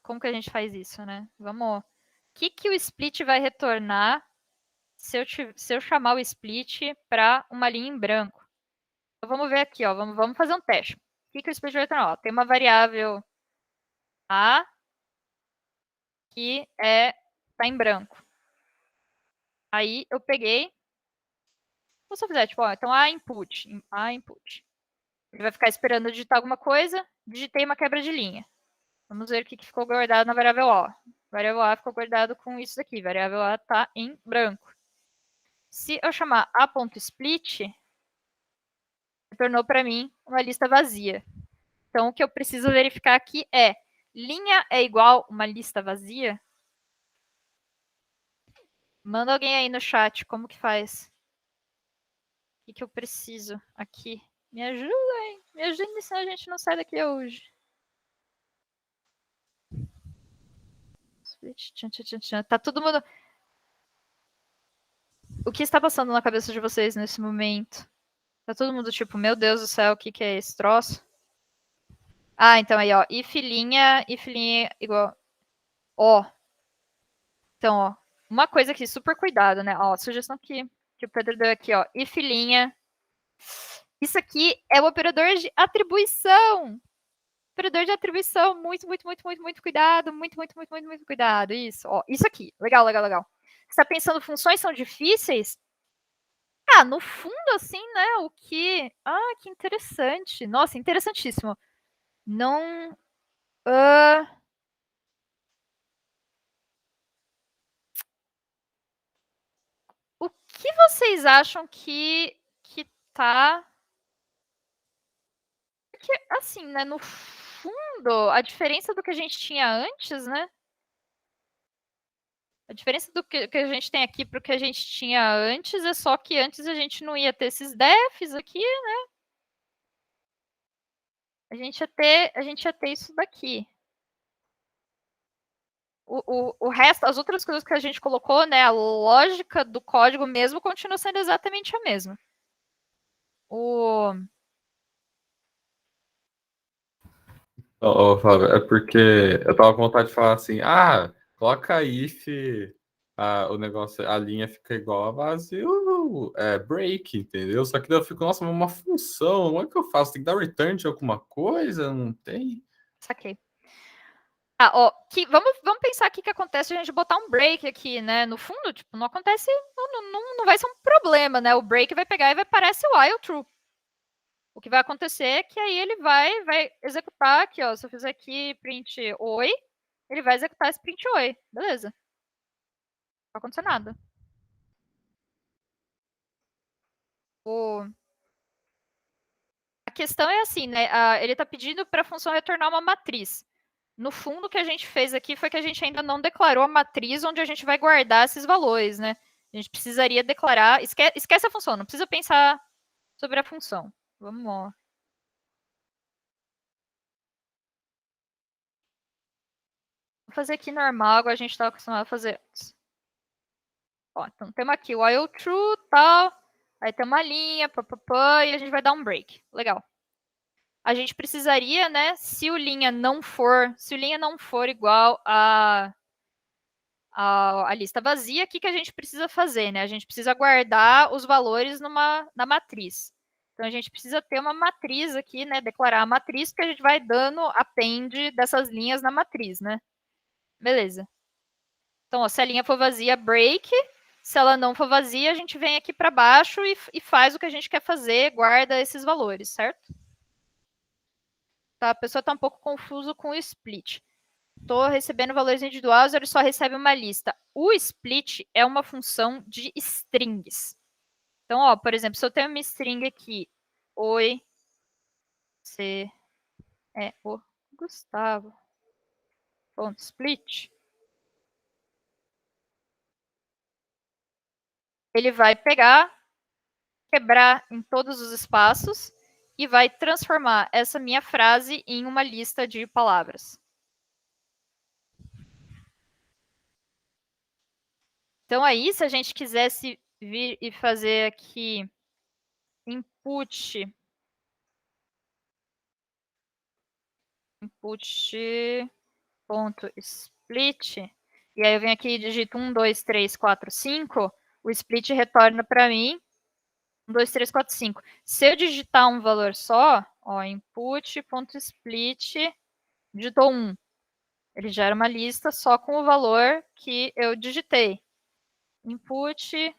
B: Como que a gente faz isso, né? Vamos... O que o split vai retornar se eu chamar o split para uma linha em branco? Então, vamos ver aqui, ó. Vamos fazer um teste. O que o split vai retornar? Ó, tem uma variável A que está em branco. Aí eu peguei. Ou se eu fizer, tipo, ó, então A input. Ele vai ficar esperando eu digitar alguma coisa. Digitei uma quebra de linha. Vamos ver o que ficou guardado na variável O. Variável A ficou guardado com isso daqui. Variável A está em branco. Se eu chamar A.split, retornou para mim uma lista vazia. Então, o que eu preciso verificar aqui é, linha é igual uma lista vazia? Manda alguém aí no chat, como que faz? O que eu preciso aqui? Me ajuda, hein? Me ajuda, senão a gente não sai daqui hoje. Tá todo mundo... O que está passando na cabeça de vocês nesse momento? Tá todo mundo tipo, meu Deus do céu, o que é esse troço? Ah, então aí, ó, if linha igual... Ó. Então, ó, uma coisa aqui, super cuidado, né? Ó, sugestão que o Pedro deu aqui, ó, if linha. Isso aqui é o operador de atribuição. Operador de atribuição, muito cuidado, muito cuidado. Isso, ó, isso aqui, legal. Você tá pensando, funções são difíceis? Ah, no fundo, assim, né, o que... Ah, que interessante. Nossa, interessantíssimo. Não... O que vocês acham que tá... Porque, assim, né, no fundo, a diferença do que a gente tinha antes, né? A diferença do que a gente tem aqui para o que a gente tinha antes é só que antes a gente não ia ter esses defs aqui, né? A gente ia ter isso daqui. O resto, as outras coisas que a gente colocou, né? A lógica do código mesmo continua sendo exatamente a mesma.
C: Fábio, é porque eu tava com vontade de falar assim, coloca if, o negócio, a linha fica igual a vazio, break, entendeu? Só que daí eu fico, nossa, uma função, como é que eu faço? Tem que dar return de alguma coisa? Não tem?
B: Saquei. Ó, vamos pensar aqui que acontece se a gente botar um break aqui, né? No fundo, tipo, não acontece, não vai ser um problema, né? O break vai pegar e vai parecer o while true. O que vai acontecer é que aí ele vai executar aqui, ó. Se eu fizer aqui print oi, ele vai executar esse print oi. Beleza. Não vai acontecer nada. questão é assim, né? Ele está pedindo para a função retornar uma matriz. No fundo, o que a gente fez aqui foi que a gente ainda não declarou a matriz onde a gente vai guardar esses valores, né? A gente precisaria declarar... Esquece a função, não precisa pensar sobre a função. Vamos lá. Vou fazer aqui normal, agora a gente estava acostumado a fazer antes. Ó, então temos aqui o while true, tal. Aí tem uma linha, e a gente vai dar um break. Legal. A gente precisaria, né, se o linha não for igual a lista vazia, o que a gente precisa fazer, né? A gente precisa guardar os valores na matriz. Então, a gente precisa ter uma matriz aqui, né? Declarar a matriz, que a gente vai dando append dessas linhas na matriz, né? Beleza. Então, ó, se a linha for vazia, break. Se ela não for vazia, a gente vem aqui para baixo e faz o que a gente quer fazer, guarda esses valores, certo? Tá, a pessoa está um pouco confuso com o split. Estou recebendo valores individuais, ele só recebe uma lista. O split é uma função de strings. Então, ó, por exemplo, se eu tenho uma string aqui, oi, você é o Gustavo, ponto split, ele vai pegar, quebrar em todos os espaços e vai transformar essa minha frase em uma lista de palavras. Então, aí, se a gente quisesse vir e fazer aqui input ponto split, e aí eu venho aqui e digito 1, 2, 3, 4, 5, o split retorna para mim 1, 2, 3, 4, 5. Se eu digitar um valor só, ó, input.split, digitou 1. Ele gera uma lista só com o valor que eu digitei. Input.split.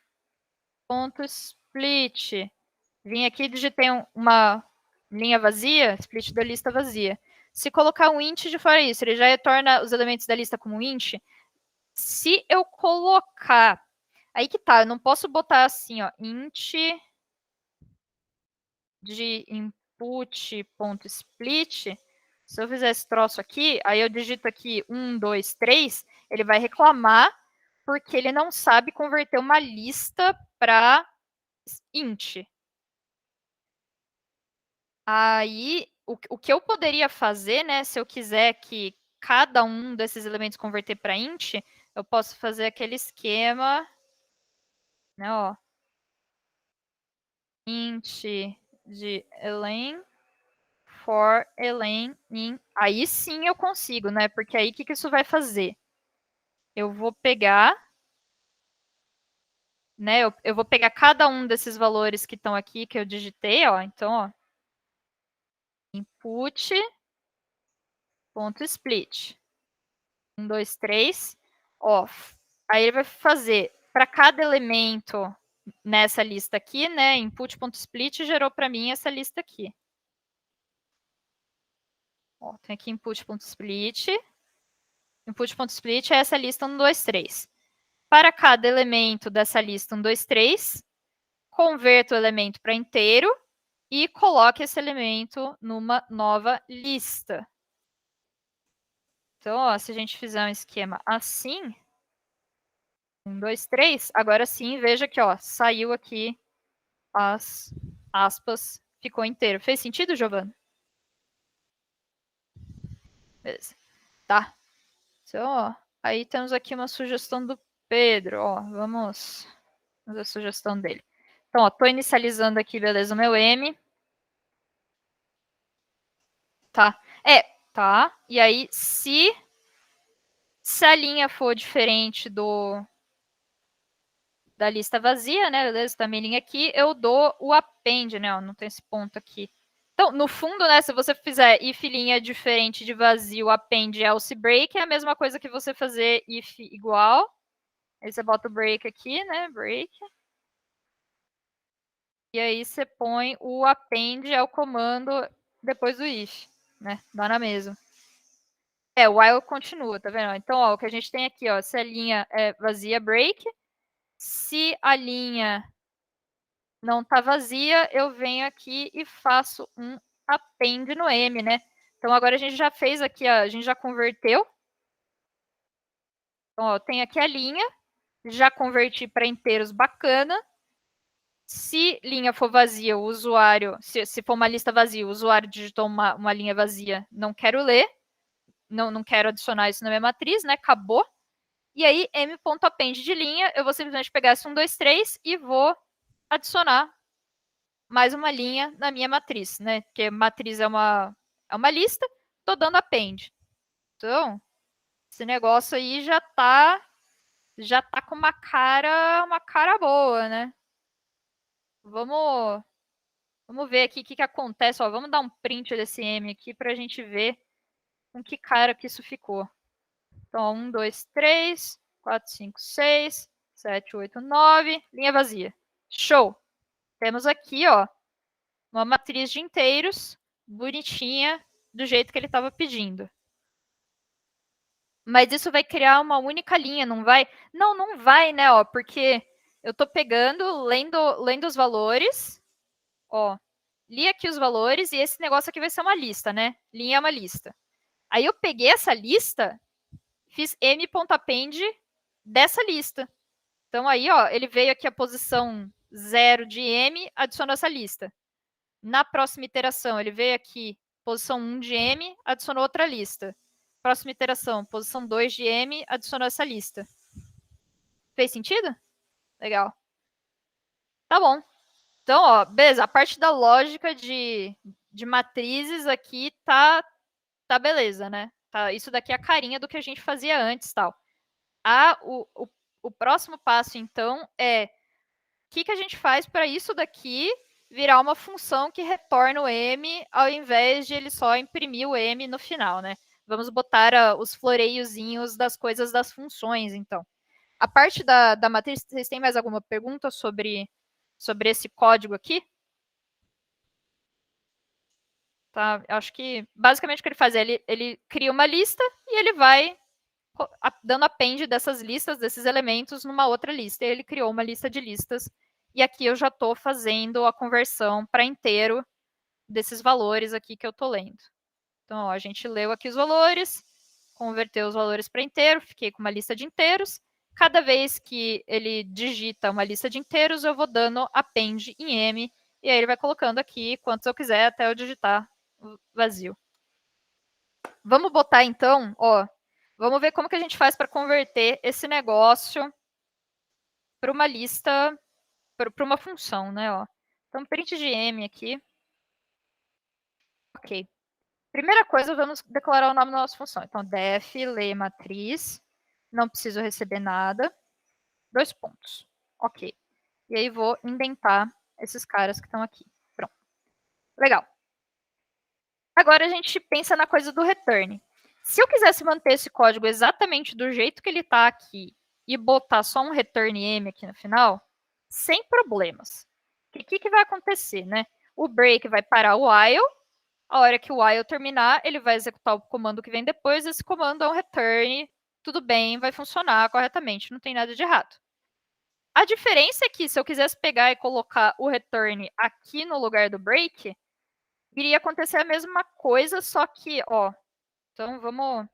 B: Vim aqui e digitei uma linha vazia, split da lista vazia. Se colocar um int de fora isso, ele já retorna os elementos da lista como int. Se eu colocar... Aí que tá, eu não posso botar assim, ó, int de input.split. Se eu fizer esse troço aqui, aí eu digito aqui 1, 2, 3, ele vai reclamar porque ele não sabe converter uma lista para int. Aí, o que eu poderia fazer, né, se eu quiser que cada um desses elementos converter para int, eu posso fazer aquele esquema, né, ó, int de elen for elen in. Aí sim eu consigo, né, porque aí o que isso vai fazer? Eu vou pegar, né, eu vou pegar cada um desses valores que estão aqui, que eu digitei, ó, então, ó, input.split. 1, 2, 3, off. Aí ele vai fazer para cada elemento nessa lista aqui, né? Input.split gerou para mim essa lista aqui. Ó, tem aqui input.split. Input.split é essa lista 1, 2, 3. Para cada elemento dessa lista 1, 2, 3, converta o elemento para inteiro e coloque esse elemento numa nova lista. Então, ó, se a gente fizer um esquema assim, 1, 2, 3, agora sim, veja que ó, saiu aqui as aspas, ficou inteiro. Fez sentido, Giovana? Beleza. Tá. Então, ó, aí temos aqui uma sugestão do Pedro. Ó, vamos fazer a sugestão dele. Então, ó, tô inicializando aqui, beleza, o meu M. Tá. Tá. E aí, se a linha for diferente da lista vazia, né, beleza, tá minha linha aqui, eu dou o append, né, ó, não tem esse ponto aqui. Então, no fundo, né, se você fizer if linha diferente de vazio, append else break, é a mesma coisa que você fazer if igual. Aí você bota o break aqui, né, break. E aí você põe o append ao comando depois do if, né, dá na mesma. O while continua, tá vendo? Então, ó, o que a gente tem aqui, ó, se a linha é vazia, break. Se a linha não está vazia, eu venho aqui e faço um append no M, né? Então, agora a gente já fez aqui, a gente já converteu. Então, ó, tem aqui a linha, já converti para inteiros, bacana. Se linha for vazia, o usuário, se for uma lista vazia, o usuário digitou uma linha vazia, não quero ler, não quero adicionar isso na minha matriz, né? Acabou. E aí, m.append de linha, eu vou simplesmente pegar esse 1, 2, 3 e vou adicionar mais uma linha na minha matriz, né? Porque matriz é uma lista, tô dando append. Então, esse negócio aí já tá com uma cara boa, né? Vamos ver aqui o que acontece. Ó, vamos dar um print desse M aqui para a gente ver com que cara que isso ficou. Então, 1, 2, 3, 4, 5, 6, 7, 8, 9, linha vazia. Show! Temos aqui, ó, uma matriz de inteiros, bonitinha, do jeito que ele estava pedindo. Mas isso vai criar uma única linha, não vai? Não vai, né? Ó, porque eu estou pegando, lendo os valores, ó, li aqui os valores e esse negócio aqui vai ser uma lista, né? Linha é uma lista. Aí eu peguei essa lista, fiz m.append dessa lista. Então aí, ó, ele veio aqui a posição 0 de m, adicionou essa lista. Na próxima iteração, ele veio aqui, posição 1 de m, adicionou outra lista. Próxima iteração, posição 2 de m, adicionou essa lista. Fez sentido? Legal. Tá bom. Então, ó, beleza, a parte da lógica de matrizes aqui tá beleza, né? Tá, isso daqui é a carinha do que a gente fazia antes, tal. O próximo passo, então, é o que a gente faz para isso daqui virar uma função que retorna o m, ao invés de ele só imprimir o m no final, né? Vamos botar os floreiozinhos das coisas das funções, então. A parte da matriz, vocês têm mais alguma pergunta sobre esse código aqui? Tá? Acho que basicamente o que ele faz é ele cria uma lista e ele vai dando append dessas listas, desses elementos, numa outra lista. E ele criou uma lista de listas. E aqui eu já estou fazendo a conversão para inteiro desses valores aqui que eu estou lendo. Então, ó, a gente leu aqui os valores, converteu os valores para inteiro, fiquei com uma lista de inteiros. Cada vez que ele digita uma lista de inteiros, eu vou dando append em m, e aí ele vai colocando aqui quantos eu quiser até eu digitar vazio. Vamos botar então, ó, vamos ver como que a gente faz para converter esse negócio para uma lista, para uma função, né? Ó. Então, print de m aqui. Ok. Primeira coisa, vamos declarar o nome da nossa função. Então, def lê matriz, não preciso receber nada, 2 pontos. Ok. E aí vou indentar esses caras que estão aqui. Pronto. Legal. Agora a gente pensa na coisa do return. Se eu quisesse manter esse código exatamente do jeito que ele está aqui e botar só um return m aqui no final, sem problemas. O que vai acontecer, né? O break vai parar o while, a hora que o while terminar, ele vai executar o comando que vem depois, esse comando é um return, tudo bem, vai funcionar corretamente, não tem nada de errado. A diferença é que se eu quisesse pegar e colocar o return aqui no lugar do break, iria acontecer a mesma coisa, só que, ó, então vamos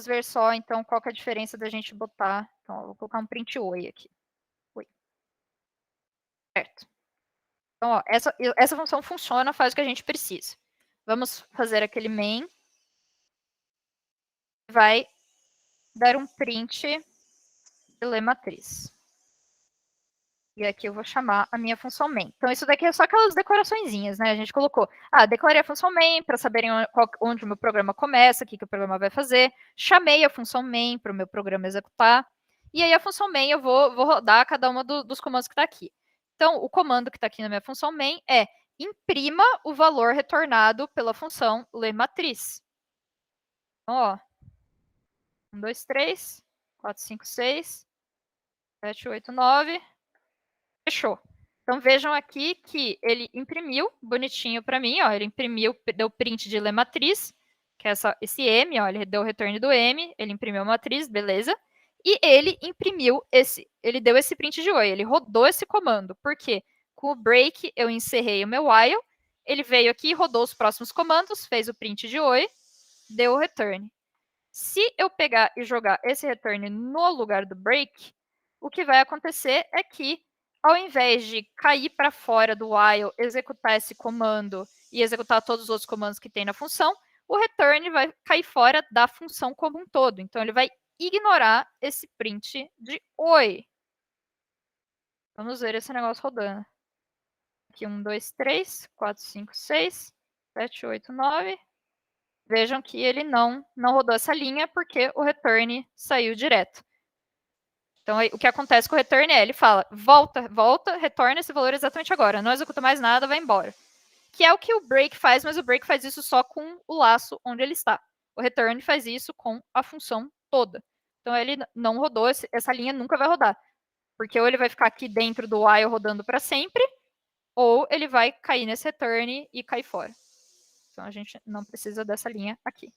B: ver só, então, qual que é a diferença da gente botar, então, eu vou colocar um print oi aqui. Oi. Certo. Então, ó, essa função funciona, faz o que a gente precisa. Vamos fazer aquele main. Vai dar um print de lê matriz. E aqui eu vou chamar a minha função main. Então, isso daqui é só aquelas decoraçõezinhas, né? A gente colocou, declarei a função main para saberem onde o meu programa começa, o que o programa vai fazer. Chamei a função main para o meu programa executar. E aí, a função main, eu vou rodar cada uma dos comandos que está aqui. Então, o comando que está aqui na minha função main é imprima o valor retornado pela função lê matriz. Então, ó, 1, 2, 3, 4, 5, 6, 7, 8, 9... Fechou. Então, vejam aqui que ele imprimiu bonitinho para mim, ó, ele imprimiu, deu print de lê matriz, que é esse M, ó, ele deu o return do M, ele imprimiu a matriz, beleza. E ele imprimiu ele deu esse print de oi, ele rodou esse comando. Por quê? Com o break, eu encerrei o meu while, ele veio aqui, rodou os próximos comandos, fez o print de oi, deu o return. Se eu pegar e jogar esse return no lugar do break, o que vai acontecer é que, ao invés de cair para fora do while, executar esse comando e executar todos os outros comandos que tem na função, o return vai cair fora da função como um todo. Então, ele vai ignorar esse print de oi. Vamos ver esse negócio rodando. Aqui, 1, 2, 3, 4, 5, 6, 7, 8, 9. Vejam que ele não rodou essa linha porque o return saiu direto. Então, o que acontece com o return é, ele fala, volta, retorna esse valor exatamente agora, não executa mais nada, vai embora. Que é o que o break faz, mas o break faz isso só com o laço onde ele está. O return faz isso com a função toda. Então, ele não rodou, essa linha nunca vai rodar. Porque ou ele vai ficar aqui dentro do while rodando para sempre, ou ele vai cair nesse return e cair fora. Então, a gente não precisa dessa linha aqui.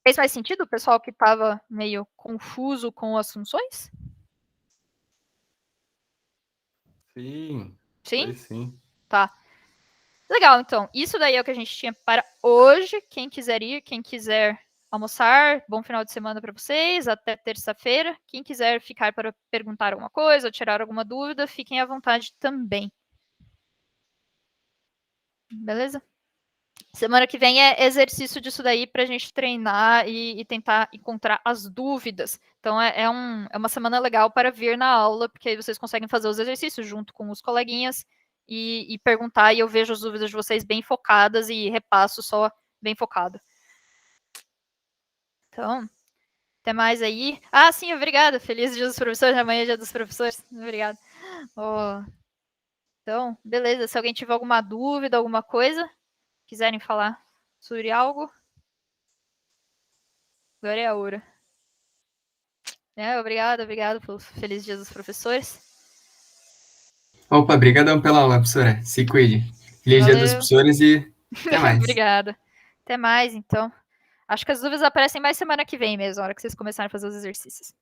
B: Fez mais sentido o pessoal que estava meio confuso com as funções?
C: Sim.
B: Sim?
C: Sim.
B: Tá. Legal, então. Isso daí é o que a gente tinha para hoje. Quem quiser ir, quem quiser almoçar, bom final de semana para vocês. Até terça-feira. Quem quiser ficar para perguntar alguma coisa ou tirar alguma dúvida, fiquem à vontade também. Beleza? Semana que vem é exercício disso daí para a gente treinar e tentar encontrar as dúvidas. Então, é uma semana legal para vir na aula, porque aí vocês conseguem fazer os exercícios junto com os coleguinhas e perguntar, e eu vejo as dúvidas de vocês bem focadas e repasso só bem focado. Então, até mais aí. Ah, sim, obrigada. Feliz Dia dos Professores. Amanhã é Dia dos Professores. Obrigada. Oh. Então, beleza. Se alguém tiver alguma dúvida, alguma coisa, quiserem falar sobre algo, agora é a hora. Obrigado pelo Feliz Dia dos Professores.
A: Opa, brigadão pela aula, professora. Se cuide. Feliz Dia dos Professores e até mais.
B: Obrigada. Até mais, então. Acho que as dúvidas aparecem mais semana que vem mesmo, na hora que vocês começarem a fazer os exercícios.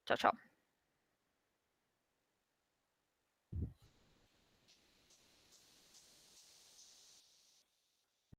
B: Tchau, tchau.